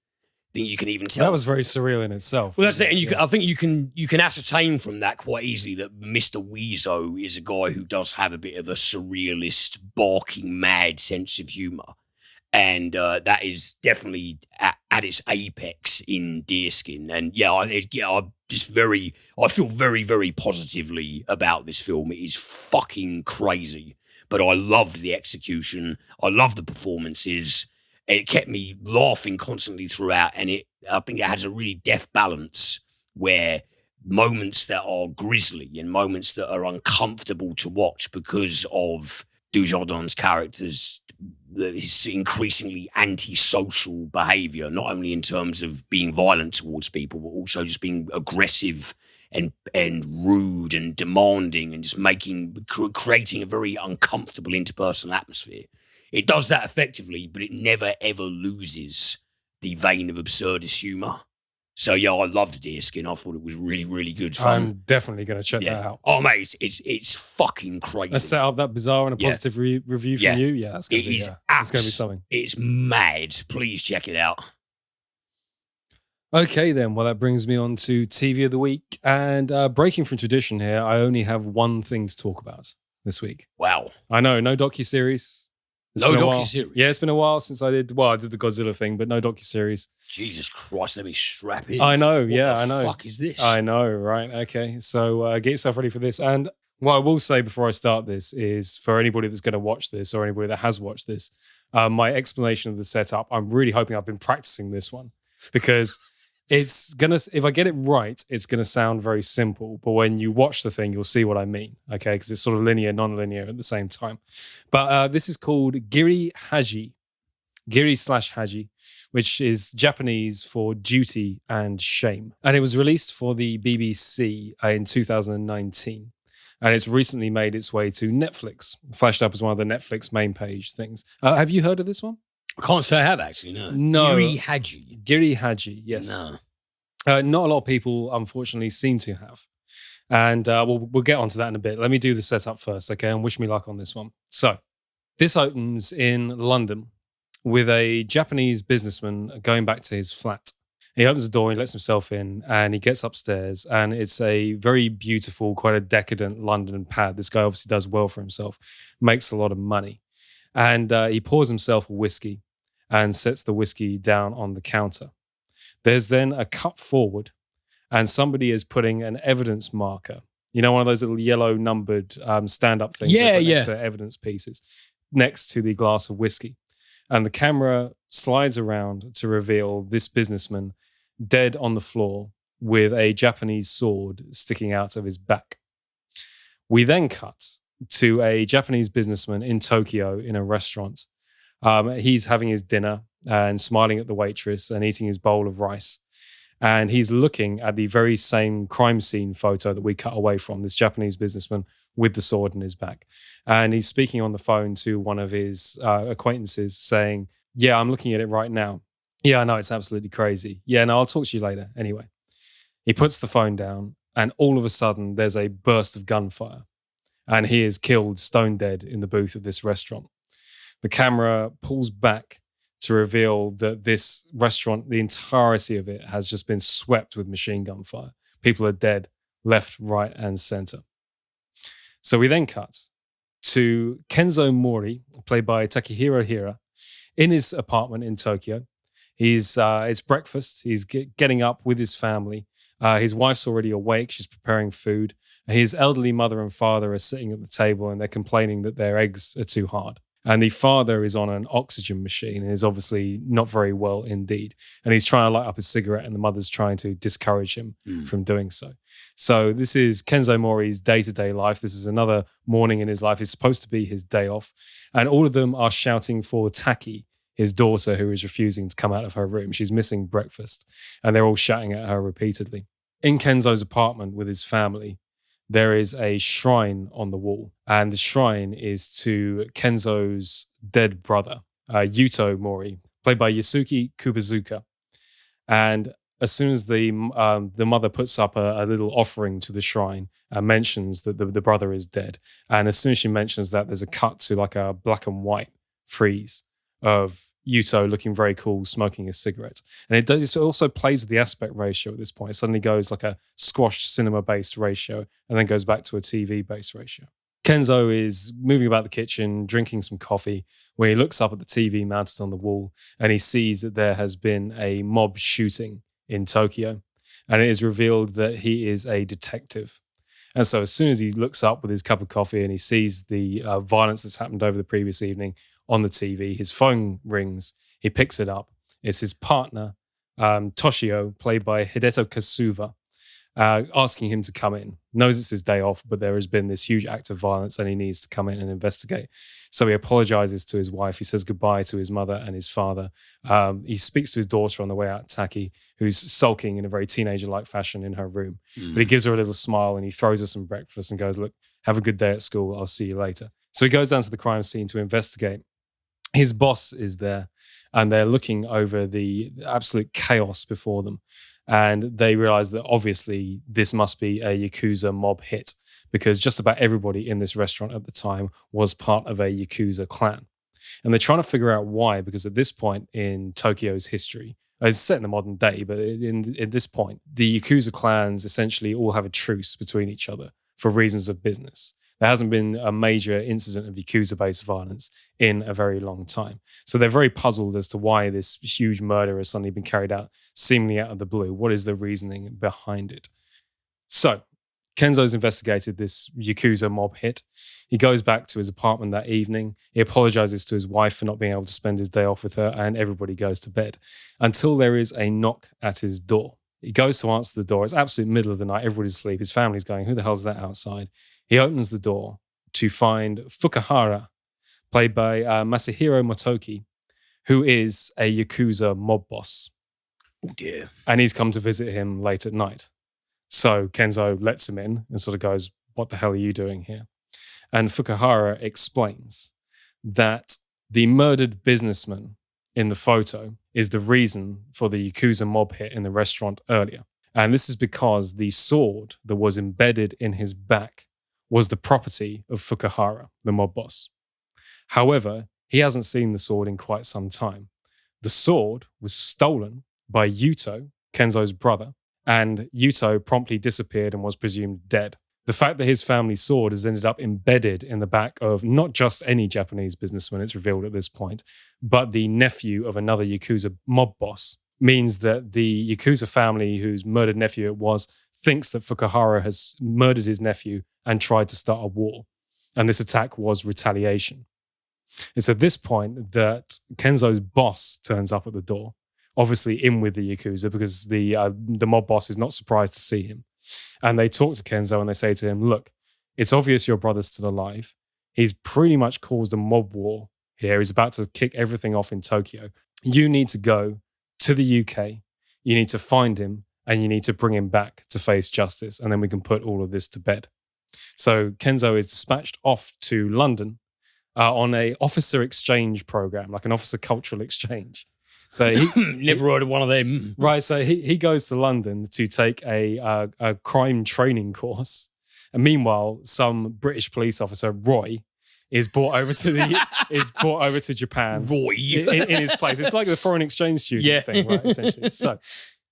I think you can even tell. That was very surreal in itself. Well, that's it. And I think you can ascertain from that quite easily that Mr. Weezo is a guy who does have a bit of a surrealist, barking mad sense of humor. And that is definitely at its apex in Deerskin. And I feel very, very positively about this film. It is fucking crazy. but I loved the execution. I loved the performances. It kept me laughing constantly throughout, and I think it has a really deft balance where moments that are grisly and moments that are uncomfortable to watch because of Dujardin's character's his increasingly antisocial behavior, not only in terms of being violent towards people, but also just being aggressive and rude and demanding and just creating a very uncomfortable interpersonal atmosphere. It does that effectively, but it never ever loses the vein of absurdist humor. So yeah, I loved Deerskin. I thought it was really, really good fun. I'm definitely going to check that out. Oh mate, it's fucking crazy. Let's set up that bizarre and a positive review from you. Yeah, that's going to be something. It's mad. Please check it out. Okay then, well that brings me on to TV of the week, and breaking from tradition here, I only have one thing to talk about this week. Wow. I know, no docuseries. No docuseries? Yeah, it's been a while since I did the Godzilla thing, but no docuseries. Jesus Christ, let me strap in. I know, I know. What the fuck is this? I know, right? Okay, so get yourself ready for this. And what I will say before I start this is, for anybody that's going to watch this or anybody that has watched this, my explanation of the setup, I'm really hoping I've been practicing this one, because it's gonna, if I get it right, it's gonna sound very simple. But when you watch the thing, you'll see what I mean. Okay, because it's sort of linear, non-linear at the same time. But this is called Giri Haji, Giri/Haji, which is Japanese for duty and shame. And it was released for the BBC in 2019. And it's recently made its way to Netflix, flashed up as one of the Netflix main page things. Have you heard of this one? I can't say I have, actually, no. No. Giri Haji, yes. No. Not a lot of people, unfortunately, seem to have. And we'll get onto that in a bit. Let me do the setup first, okay? And wish me luck on this one. So, this opens in London with a Japanese businessman going back to his flat. He opens the door, he lets himself in, and he gets upstairs. And it's a very beautiful, quite a decadent London pad. This guy obviously does well for himself, makes a lot of money. And he pours himself a whiskey and sets the whiskey down on the counter. There's then a cut forward, and somebody is putting an evidence marker. You know, one of those little yellow numbered stand-up things next to evidence pieces, next to the glass of whiskey. And the camera slides around to reveal this businessman dead on the floor with a Japanese sword sticking out of his back. We then cut to a Japanese businessman in Tokyo in a restaurant. He's having his dinner and smiling at the waitress and eating his bowl of rice. And he's looking at the very same crime scene photo that we cut away from, this Japanese businessman with the sword in his back. And he's speaking on the phone to one of his acquaintances saying, yeah, I'm looking at it right now. Yeah, I know, it's absolutely crazy. Yeah, no, I'll talk to you later. Anyway, he puts the phone down, and all of a sudden there's a burst of gunfire. And he is killed stone dead in the booth of this restaurant. The camera pulls back to reveal that this restaurant, the entirety of it, has just been swept with machine gun fire. People are dead, left, right, and center. So we then cut to Kenzo Mori, played by Takehiro Hira, in his apartment in Tokyo. It's breakfast. He's getting up with his family. His wife's already awake. She's preparing food. His elderly mother and father are sitting at the table, and they're complaining that their eggs are too hard. And the father is on an oxygen machine and is obviously not very well indeed. And he's trying to light up a cigarette, and the mother's trying to discourage him from doing so. So this is Kenzo Mori's day-to-day life. This is another morning in his life. It's supposed to be his day off. And all of them are shouting for Taki, his daughter, who is refusing to come out of her room. She's missing breakfast. And they're all shouting at her repeatedly. In Kenzo's apartment with his family, there is a shrine on the wall. And the shrine is to Kenzo's dead brother, Yuto Mori, played by Yasuki Kubazuka. And as soon as the mother puts up a little offering to the shrine and mentions that the brother is dead, and as soon as she mentions that, there's a cut to like a black and white freeze of Yuto looking very cool, smoking a cigarette. And it also plays with the aspect ratio at this point. It suddenly goes like a squashed cinema-based ratio and then goes back to a TV-based ratio. Kenzo is moving about the kitchen, drinking some coffee, when he looks up at the TV mounted on the wall, and he sees that there has been a mob shooting in Tokyo. And it is revealed that he is a detective. And so as soon as he looks up with his cup of coffee and he sees the violence that's happened over the previous evening on the TV, his phone rings. He picks it up. It's his partner, Toshio, played by Hideto Kasuva, asking him to come in. Knows it's his day off, but there has been this huge act of violence and he needs to come in and investigate. So he apologizes to his wife. He says goodbye to his mother and his father. He speaks to his daughter on the way out, Taki, who's sulking in a very teenager-like fashion in her room. But he gives her a little smile and he throws her some breakfast and goes, look, have a good day at school. I'll see you later. So he goes down to the crime scene to investigate. His boss is there and they're looking over the absolute chaos before them. And they realize that obviously this must be a Yakuza mob hit because just about everybody in this restaurant at the time was part of a Yakuza clan. And they're trying to figure out why, because at this point in Tokyo's history, it's set in the modern day, but in this point, the Yakuza clans essentially all have a truce between each other for reasons of business. There hasn't been a major incident of Yakuza-based violence in a very long time. So they're very puzzled as to why this huge murder has suddenly been carried out seemingly out of the blue. What is the reasoning behind it? So Kenzo's investigated this Yakuza mob hit. He goes back to his apartment that evening. He apologizes to his wife for not being able to spend his day off with her, and everybody goes to bed until there is a knock at his door. He goes to answer the door. It's absolute middle of the night. Everybody's asleep. His family's going, who the hell's that outside? He opens the door to find Fukuhara, played by Masahiro Motoki, who is a Yakuza mob boss. Oh dear. And he's come to visit him late at night. So Kenzo lets him in and sort of goes, what the hell are you doing here? And Fukuhara explains that the murdered businessman in the photo is the reason for the Yakuza mob hit in the restaurant earlier. And this is because the sword that was embedded in his back was the property of Fukuhara, the mob boss. However, he hasn't seen the sword in quite some time. The sword was stolen by Yuto, Kenzo's brother, and Yuto promptly disappeared and was presumed dead. The fact that his family's sword has ended up embedded in the back of not just any Japanese businessman, it's revealed at this point, but the nephew of another Yakuza mob boss, means that the Yakuza family whose murdered nephew it was thinks that Fukuhara has murdered his nephew and tried to start a war. And this attack was retaliation. It's at this point that Kenzo's boss turns up at the door, obviously in with the Yakuza because the mob boss is not surprised to see him. And they talk to Kenzo and they say to him, look, it's obvious your brother's still alive. He's pretty much caused a mob war here. He's about to kick everything off in Tokyo. You need to go to the UK. You need to find him and you need to bring him back to face justice. And then we can put all of this to bed. So Kenzo is dispatched off to London on a officer exchange program, like an officer cultural exchange. So he never heard of one of them. Right. So he goes to London to take a crime training course. And meanwhile, some British police officer, Roy, is brought over to Japan. Roy. in his place. It's like the foreign exchange student thing, right? Essentially. So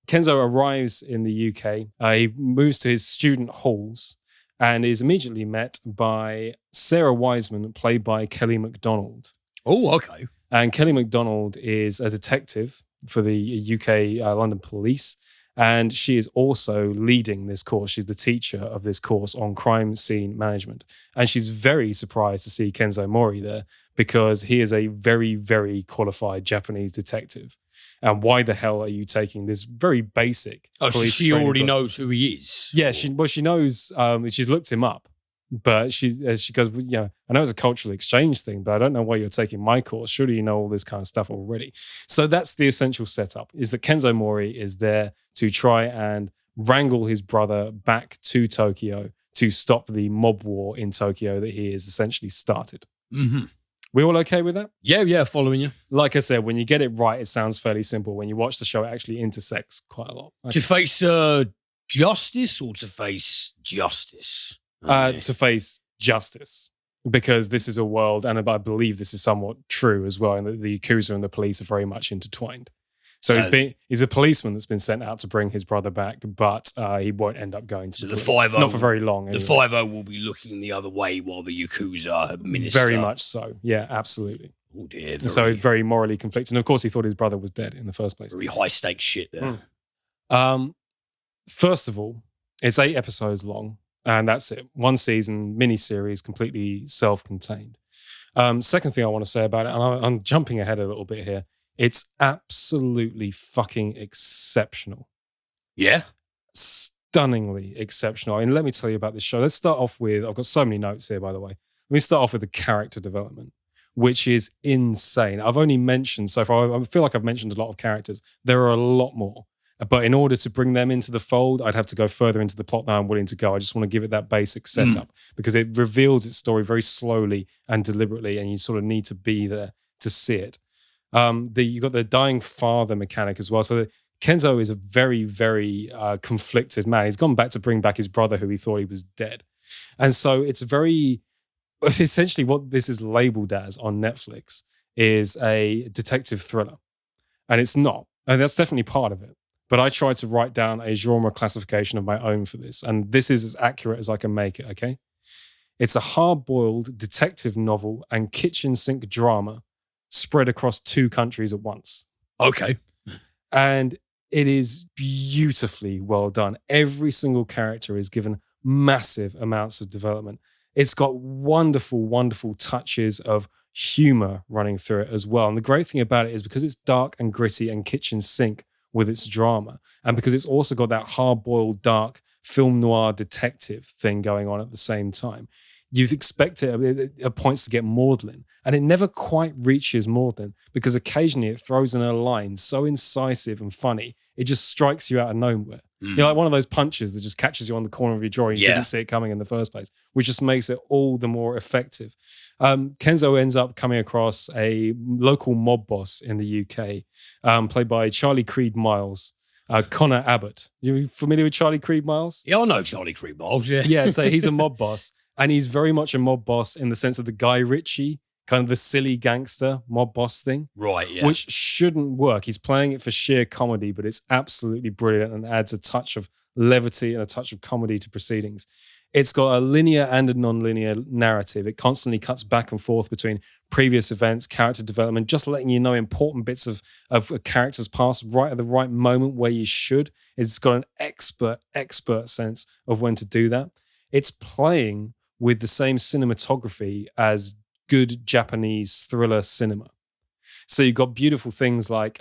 Kenzo arrives in the UK. He moves to his student halls and is immediately met by Sarah Wiseman, played by Kelly MacDonald. Oh, okay. And Kelly MacDonald is a detective for the UK London police. And she is also leading this course. She's the teacher of this course on crime scene management. And she's very surprised to see Kenzo Mori there because he is a very, very qualified Japanese detective. And why the hell are you taking this very basic police she training already course? knows who he is. Yeah, she knows, she's looked him up. But she goes, well, yeah, I know it's a cultural exchange thing, but I don't know why you're taking my course. Surely you know all this kind of stuff already. So that's the essential setup, is that Kenzo Mori is there to try and wrangle his brother back to Tokyo to stop the mob war in Tokyo that he has essentially started. Mm-hmm. We all okay with that? Yeah, following you. Like I said, when you get it right, it sounds fairly simple. When you watch the show, it actually intersects quite a lot. To face justice or to face justice? To face justice, because this is a world, and I believe this is somewhat true as well, and that the Yakuza and the police are very much intertwined. So he's a policeman that's been sent out to bring his brother back, but he won't end up going to the police. The 5-0, not for very long. Anyway. The 5-0 will be looking the other way while the Yakuza administer. Very much so. Yeah, absolutely. Oh dear. So very morally conflicted. And of course, he thought his brother was dead in the first place. Very high stakes shit there. First of all, it's 8 episodes long. And that's it. One season, mini-series, completely self-contained. Second thing I want to say about it, and I'm jumping ahead a little bit here, it's absolutely fucking exceptional. Yeah. Stunningly exceptional. And let me tell you about this show. Let's start off with, I've got so many notes here, by the way. Let me start off with the character development, which is insane. I've only mentioned so far, I feel like I've mentioned a lot of characters. There are a lot more. But in order to bring them into the fold, I'd have to go further into the plot than I'm willing to go. I just want to give it that basic setup because it reveals its story very slowly and deliberately, and you sort of need to be there to see it. You got the dying father mechanic as well. So Kenzo is a very, very conflicted man. He's gone back to bring back his brother who he thought he was dead. And so it's essentially what this is labeled as on Netflix is a detective thriller. And it's not. And that's definitely part of it. But I tried to write down a genre classification of my own for this. And this is as accurate as I can make it, okay? It's a hard-boiled detective novel and kitchen sink drama spread across 2 countries at once. Okay. And it is beautifully well done. Every single character is given massive amounts of development. It's got wonderful, wonderful touches of humor running through it as well. And the great thing about it is because it's dark and gritty and kitchen sink with its drama, and because it's also got that hard-boiled, dark film noir detective thing going on at the same time, you'd expect it at points to get maudlin, and it never quite reaches maudlin because occasionally it throws in a line so incisive and funny, it just strikes you out of nowhere. You're like one of those punches that just catches you on the corner of your jaw and you didn't see it coming in the first place, which just makes it all the more effective. Kenzo ends up coming across a local mob boss in the UK, played by Charlie Creed Miles, Connor Abbott. You familiar with Charlie Creed Miles? Yeah, I know Charlie Creed Miles, yeah. Yeah, so he's a mob boss, and he's very much a mob boss in the sense of the Guy Ritchie, kind of the silly gangster mob boss thing. Right, yeah. Which shouldn't work. He's playing it for sheer comedy, but it's absolutely brilliant and adds a touch of levity and a touch of comedy to proceedings. It's got a linear and a non-linear narrative. It constantly cuts back and forth between previous events, character development, just letting you know important bits of a character's past right at the right moment where you should. It's got an expert sense of when to do that. It's playing with the same cinematography as good Japanese thriller cinema. So you've got beautiful things like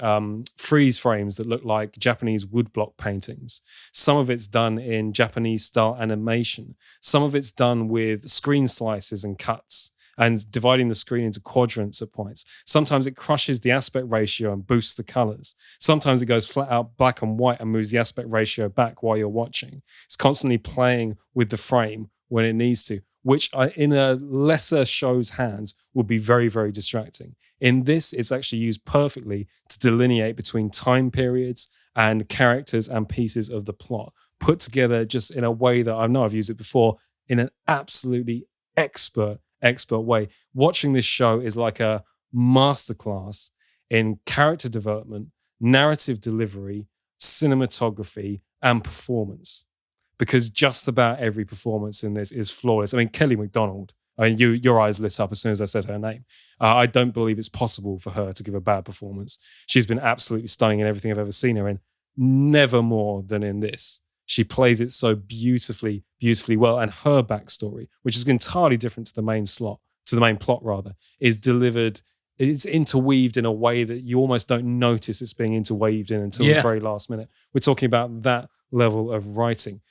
freeze frames that look like Japanese woodblock paintings. Some of it's done in Japanese style animation. Some of it's done with screen slices and cuts and dividing the screen into quadrants at points. Sometimes it crushes the aspect ratio and boosts the colors. Sometimes it goes flat out black and white and moves the aspect ratio back while you're watching. It's constantly playing with the frame when it needs to, which in a lesser show's hands would be very, very distracting. In this, it's actually used perfectly to delineate between time periods and characters and pieces of the plot, put together just in a way that I know I've used it before, in an absolutely expert way. Watching this show is like a masterclass in character development, narrative delivery, cinematography, and performance. Because just about every performance in this is flawless. I mean, Kelly MacDonald, your eyes lit up as soon as I said her name. I don't believe it's possible for her to give a bad performance. She's been absolutely stunning in everything I've ever seen her in, never more than in this. She plays it so beautifully well. And her backstory, which is entirely different to the main plot, is delivered. It's interweaved in a way that you almost don't notice it's being interweaved in until the very last minute. We're talking about that level of writing.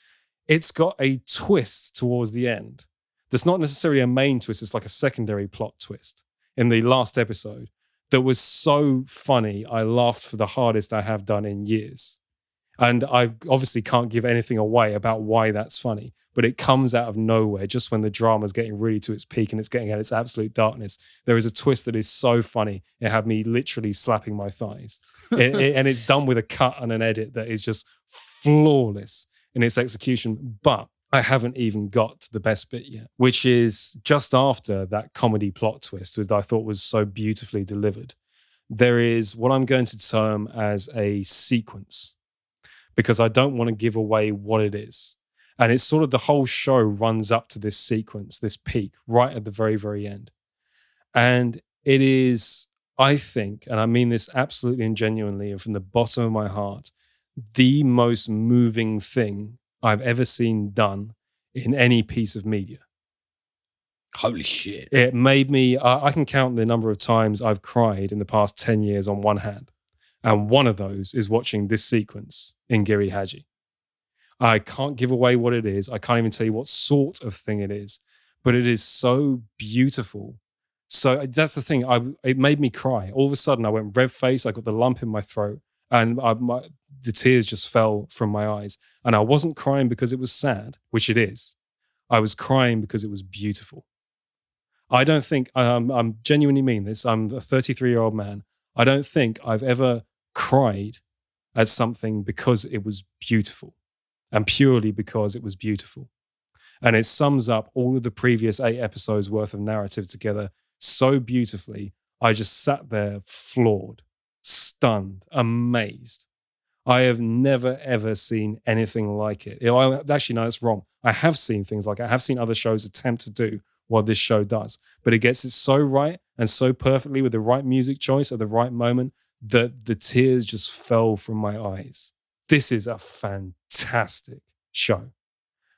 It's got a twist towards the end that's not necessarily a main twist. It's like a secondary plot twist in the last episode that was so funny. I laughed for the hardest I have done in years. And I obviously can't give anything away about why that's funny, but it comes out of nowhere just when the drama's getting really to its peak and it's getting at its absolute darkness. There is a twist that is so funny, it had me literally slapping my thighs. And it's done with a cut and an edit that is just flawless in its execution. But I haven't even got to the best bit yet, which is just after that comedy plot twist, which I thought was so beautifully delivered. There is what I'm going to term as a sequence, because I don't want to give away what it is. And it's sort of the whole show runs up to this sequence, this peak, right at the very, very end. And it is, I think, and I mean this absolutely and genuinely and from the bottom of my heart, the most moving thing I've ever seen done in any piece of media. Holy shit. It made me, I can count the number of times I've cried in the past 10 years on one hand. And one of those is watching this sequence in Giri Haji. I can't give away what it is. I can't even tell you what sort of thing it is, but it is so beautiful. So that's the thing. It made me cry. All of a sudden, I went red-faced. I got the lump in my throat, and the tears just fell from my eyes. And I wasn't crying because it was sad, which it is. I was crying because it was beautiful. I don't think, I'm genuinely mean this. I'm a 33-year-old man. I don't think I've ever cried at something because it was beautiful, and purely because it was beautiful. And it sums up all of the previous 8 episodes worth of narrative together so beautifully. I just sat there floored, stunned, amazed. I have never, ever seen anything like it. Actually, no, that's wrong. I have seen things like it. I have seen other shows attempt to do what this show does, but it gets it so right and so perfectly with the right music choice at the right moment that the tears just fell from my eyes. This is a fantastic show.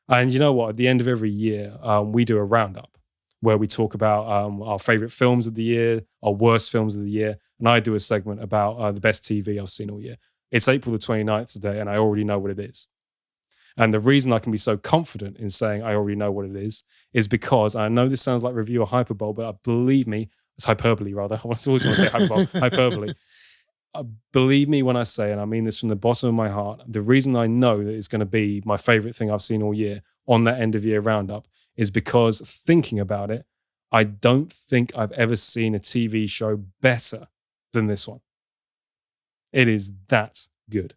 And you know what? At the end of every year, we do a roundup where we talk about our favorite films of the year, our worst films of the year. And I do a segment about the best TV I've seen all year. It's April the 29th today, and I already know what it is. And the reason I can be so confident in saying I already know what it is because I know this sounds like review or hyperbole, but believe me, it's hyperbole rather. I always want to say hyperbole. Believe me when I say, and I mean this from the bottom of my heart, the reason I know that it's going to be my favorite thing I've seen all year on that end of year roundup is because thinking about it, I don't think I've ever seen a TV show better than this one. It is that good.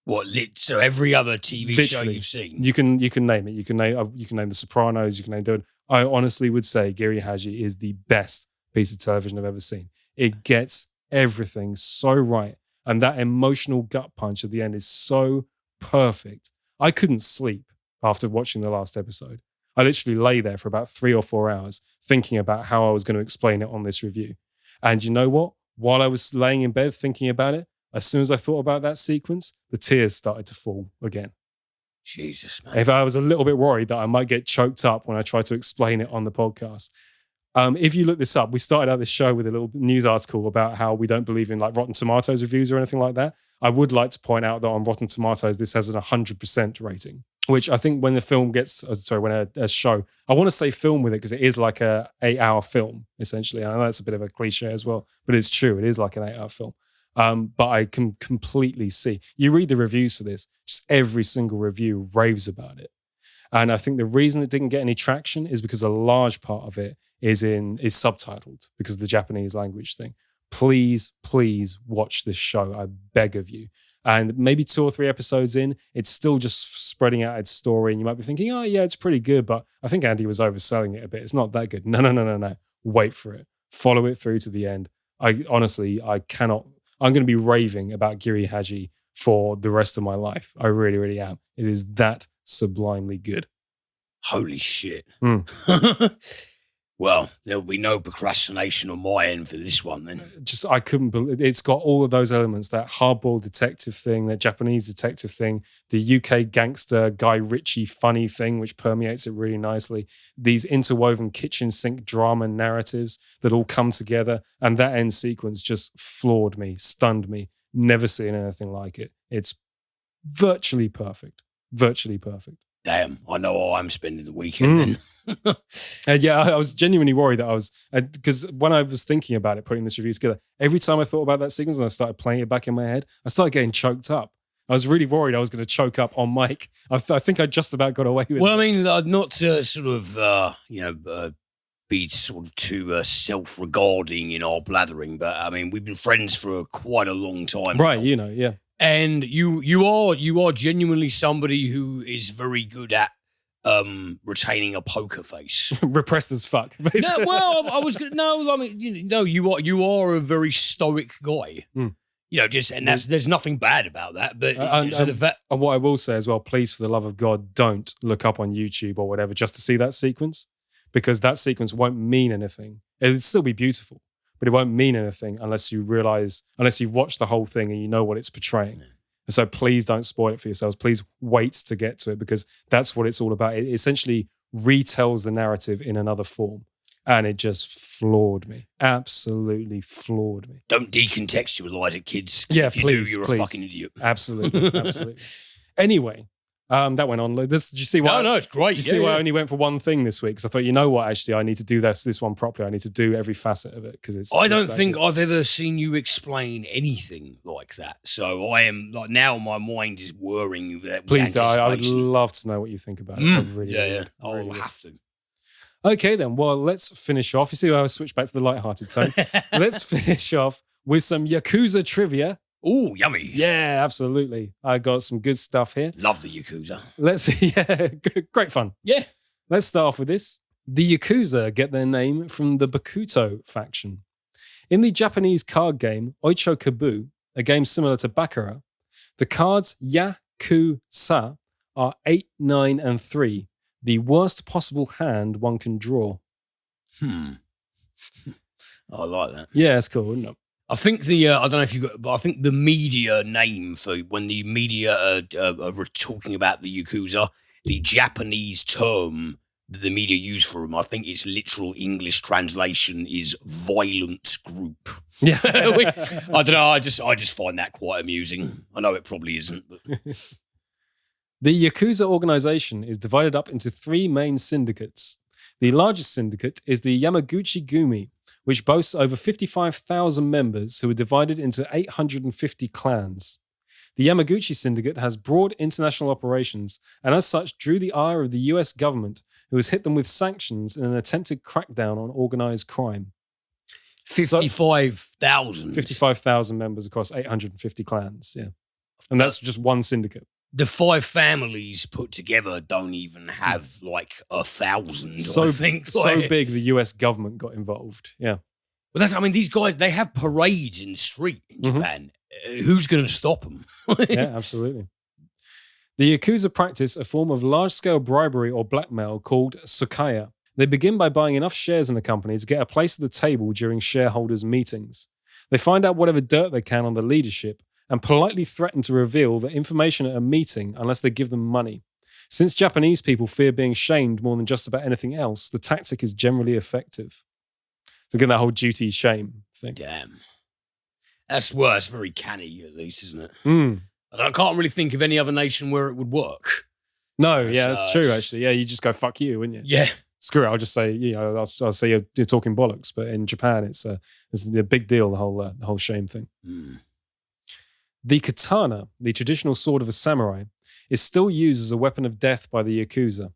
What, so every other TV show you've seen? You can name it. You can name The Sopranos. You can name. I honestly would say Giri Haji is the best piece of television I've ever seen. It gets everything so right, and that emotional gut punch at the end is so perfect. I couldn't sleep after watching the last episode. I literally lay there for about 3 or 4 hours thinking about how I was going to explain it on this review. And you know what? While I was laying in bed thinking about it, as soon as I thought about that sequence, the tears started to fall again. Jesus, man. If I was a little bit worried that I might get choked up when I try to explain it on the podcast. If you look this up, we started out this show with a little news article about how we don't believe in like Rotten Tomatoes reviews or anything like that. I would like to point out that on Rotten Tomatoes, this has an 100% rating, which I think when the film gets, when a show, I want to say film with it because it is like a 8-hour film, essentially. And I know that's a bit of a cliche as well, but it's true. It is like an 8-hour film. But I can completely see. You read the reviews for this, just every single review raves about it. And I think the reason it didn't get any traction is because a large part of it is subtitled because of the Japanese language thing. Please, please watch this show. I beg of you. And maybe 2 or 3 episodes in, it's still just spreading out its story. And you might be thinking, oh yeah, it's pretty good. But I think Andy was overselling it a bit. It's not that good. No. Wait for it. Follow it through to the end. I cannot. I'm going to be raving about Giri Haji for the rest of my life. I really, really am. It is that sublimely good. Holy shit. Well, there'll be no procrastination on my end for this one then. I couldn't believe it's got all of those elements, that hardball detective thing, that Japanese detective thing, the UK gangster Guy Ritchie funny thing, which permeates it really nicely. These interwoven kitchen sink drama narratives that all come together. And that end sequence just floored me, stunned me. Never seen anything like it. It's virtually perfect. Virtually perfect. Damn, I know how I'm spending the weekend then. And yeah, I was genuinely worried that because when I was thinking about it, putting this review together, every time I thought about that sequence and I started playing it back in my head, I started getting choked up. I was really worried I was going to choke up on mic. I think I just about got away with it. Well, I mean, not to sort of, be sort of too self-regarding in our blathering, but I mean, we've been friends for quite a long time. Right, now. Yeah. And you are genuinely somebody who is very good at retaining a poker face. Repressed as fuck. No, well, I was gonna you are a very stoic guy. And there's nothing bad about that. But and what I will say as well, please, for the love of God, don't look up on YouTube or whatever just to see that sequence, because that sequence won't mean anything. It'll still be beautiful, but it won't mean anything unless you watch the whole thing and you know what it's portraying. And so please don't spoil it for yourselves. Please wait to get to it because that's what it's all about. It essentially retells the narrative in another form. And it just floored me. Absolutely floored me. Don't decontextualize it, kids. Yeah, if you please, do, you're please. a fucking idiot. Absolutely, absolutely. Anyway, that went on. Did you see why? No, it's great. Did you see why I only went for one thing this week? Because I thought, you know what, actually, I need to do this one properly. I need to do every facet of it because it's. I don't think I've ever seen you explain anything like that. So I am like now my mind is whirring. Please do. I would love to know what you think about it. I really, yeah. I'll really have to. Okay, then. Well, let's finish off. You see how I switched back to the lighthearted tone. Let's finish off with some Yakuza trivia. Oh, yummy. Yeah, absolutely. I got some good stuff here. Love the Yakuza. Great fun. Yeah. Let's start off with this. The Yakuza get their name from the Bakuto faction. In the Japanese card game Oicho Kabu, a game similar to Baccarat, the cards Yakuza are 8, 9, and 3, the worst possible hand one can draw. I like that. Yeah, it's cool, isn't it? I think I don't know if you got, but I think the media name for when the media are talking about the Yakuza, the Japanese term that the media use for them, I think its literal English translation is violent group. Yeah. I don't know. I just find that quite amusing. I know it probably isn't. But. The Yakuza organization is divided up into 3 main syndicates. The largest syndicate is the Yamaguchi Gumi, which boasts over 55,000 members who are divided into 850 clans. The Yamaguchi Syndicate has broad international operations and as such drew the ire of the US government, who has hit them with sanctions in an attempted crackdown on organized crime. 55,000? 55,000 members across 850 clans, yeah. And that's just one syndicate. The 5 families put together don't even have like 1,000. So I think so big the US government got involved. Yeah. Well, these guys, they have parades in the street in Japan. Who's going to stop them? Yeah, absolutely. The Yakuza practice a form of large-scale bribery or blackmail called sukaya. They begin by buying enough shares in a company to get a place at the table during shareholders' meetings. They find out whatever dirt they can on the leadership and politely threaten to reveal the information at a meeting unless they give them money. Since Japanese people fear being shamed more than just about anything else, the tactic is generally effective. So again, that whole duty shame thing. Damn. That's worse, very canny at least, isn't it? Mm. I can't really think of any other nation where it would work. No, yeah, that's true, actually. Yeah, you just go, fuck you, wouldn't you? Yeah. Screw it, I'll just say, I'll say you're talking bollocks. But in Japan, it's a big deal, the whole shame thing. Mm. The katana, the traditional sword of a samurai, is still used as a weapon of death by the Yakuza.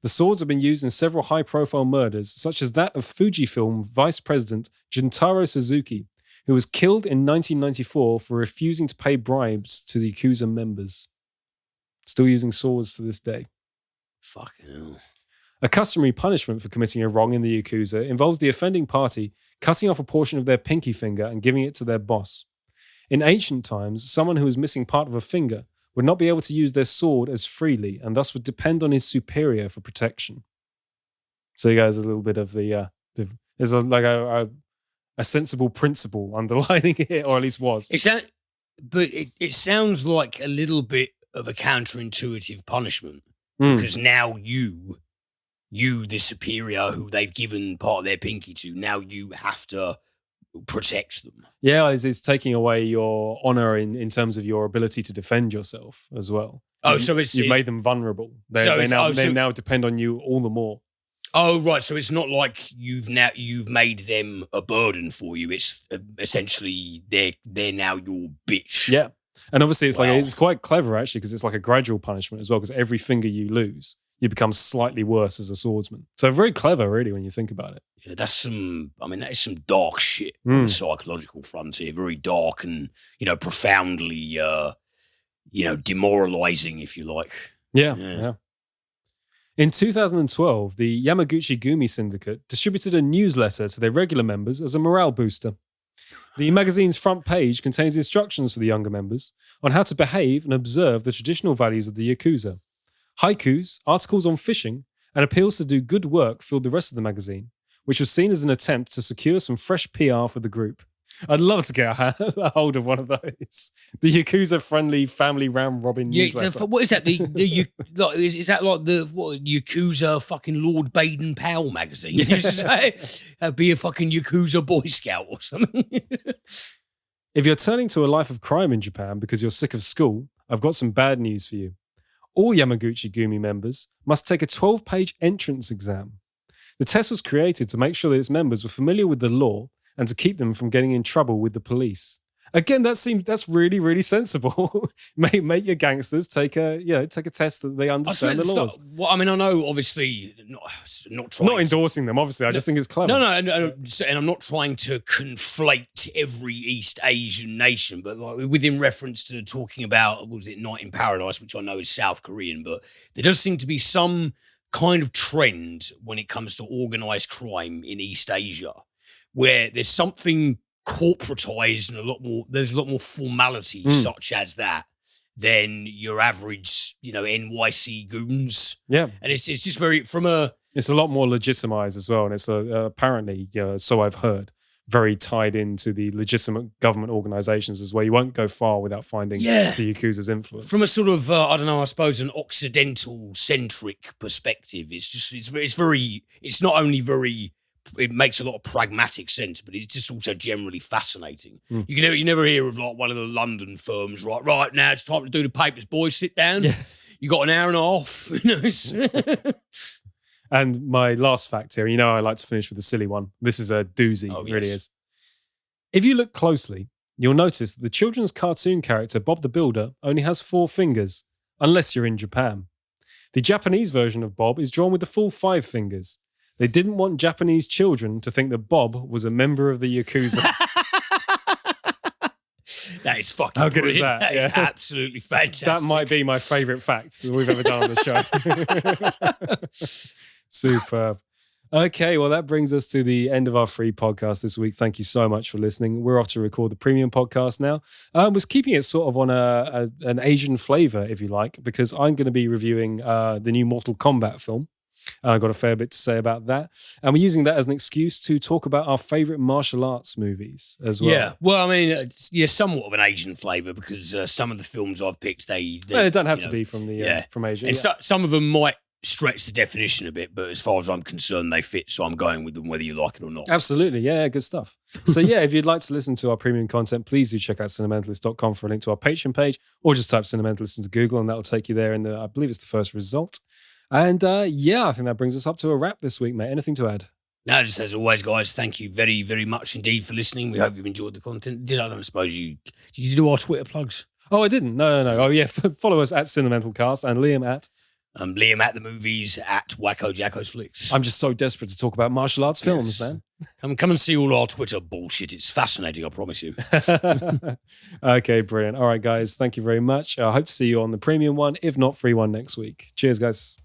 The swords have been used in several high-profile murders, such as that of Fujifilm Vice President Juntaro Suzuki, who was killed in 1994 for refusing to pay bribes to the Yakuza members. Still using swords to this day. Fucking hell. A customary punishment for committing a wrong in the Yakuza involves the offending party cutting off a portion of their pinky finger and giving it to their boss. In ancient times, someone who was missing part of a finger would not be able to use their sword as freely and thus would depend on his superior for protection. So you guys, a little bit of there's a sensible principle underlining it, or at least was. It sounds like a little bit of a counterintuitive punishment because now you, the superior who they've given part of their pinky to, now you have to protect them. Yeah, it's taking away your honor in terms of your ability to defend yourself as well. Oh, You've made them vulnerable. They now depend on you all the more. Oh, right. So it's not like you've made them a burden for you. It's essentially they're now your bitch. Yeah, and obviously it's quite clever actually because it's like a gradual punishment as well. Because every finger you lose, you become slightly worse as a swordsman. So very clever, really, when you think about it. Yeah, that is some dark shit on the psychological frontier. Very dark and profoundly demoralizing, if you like. Yeah. In 2012, the Yamaguchi Gumi Syndicate distributed a newsletter to their regular members as a morale booster. The magazine's front page contains instructions for the younger members on how to behave and observe the traditional values of the Yakuza. Haikus, articles on fishing, and appeals to do good work filled the rest of the magazine, which was seen as an attempt to secure some fresh PR for the group. I'd love to get a hold of one of those. The Yakuza-friendly family round robin newsletter. What is that? Is that like the Yakuza fucking Lord Baden Powell magazine? Be a fucking Yakuza Boy Scout or something. If you're turning to a life of crime in Japan because you're sick of school, I've got some bad news for you. All Yamaguchi Gumi members must take a 12-page entrance exam. The test was created to make sure that its members were familiar with the law and to keep them from getting in trouble with the police. Again, that's really, really sensible. make your gangsters take a test that they understand the laws. Well, I mean, I know, obviously, not endorsing them. Obviously, I just think it's clever. No, and I'm not trying to conflate every East Asian nation, but like within reference to talking about, was it Night in Paradise, which I know is South Korean, but there does seem to be some kind of trend when it comes to organised crime in East Asia, where there's something corporatized and there's a lot more formality such as that than your average, NYC goons. Yeah. And it's just very it's a lot more legitimized as well. And it's apparently, so I've heard, very tied into the legitimate government organizations as well. You won't go far without finding the Yakuza's influence. From a sort of, I don't know, I suppose an Occidental centric perspective, it's not only very, it makes a lot of pragmatic sense, but it's just also generally fascinating. You never hear of like one of the London firms, right now it's time to do the papers, boys, sit down. Yeah. You got an hour and a half. And my last fact here, I like to finish with a silly one. This is a doozy, it really is. If you look closely, you'll notice that the children's cartoon character Bob the Builder only has 4 fingers, unless you're in Japan. The Japanese version of Bob is drawn with the full 5 fingers. They didn't want Japanese children to think that Bob was a member of the Yakuza. That is fucking How good brilliant. is that? That is absolutely fantastic. That might be my favourite fact that we've ever done on the show. Superb. Okay, well, that brings us to the end of our free podcast this week. Thank you so much for listening. We're off to record the premium podcast now. I was keeping it sort of on an Asian flavour, if you like, because I'm going to be reviewing the new Mortal Kombat film. And I've got a fair bit to say about that. And we're using that as an excuse to talk about our favourite martial arts movies as well. Yeah, well, I mean, it's somewhat of an Asian flavour because some of the films I've picked, they don't have to be from from Asia. And some of them might stretch the definition a bit, but as far as I'm concerned, they fit. So I'm going with them whether you like it or not. Absolutely. Yeah, good stuff. So yeah, if you'd like to listen to our premium content, please do check out cinementalist.com for a link to our Patreon page, or just type Cinementalist into Google and that'll take you there. And I believe it's the first result. And I think that brings us up to a wrap this week, mate. Anything to add? No, just as always, guys, thank you very, very much indeed for listening. We hope you've enjoyed the content. I don't suppose did you do our Twitter plugs? Oh, I didn't. No. Oh, yeah. Follow us at Cinementalcast and Liam at... Liam at the movies at Wacko Jacko's Flicks. I'm just so desperate to talk about martial arts films, man. Come and see all our Twitter bullshit. It's fascinating, I promise you. Okay, brilliant. All right, guys. Thank you very much. I hope to see you on the premium one, if not free one next week. Cheers, guys.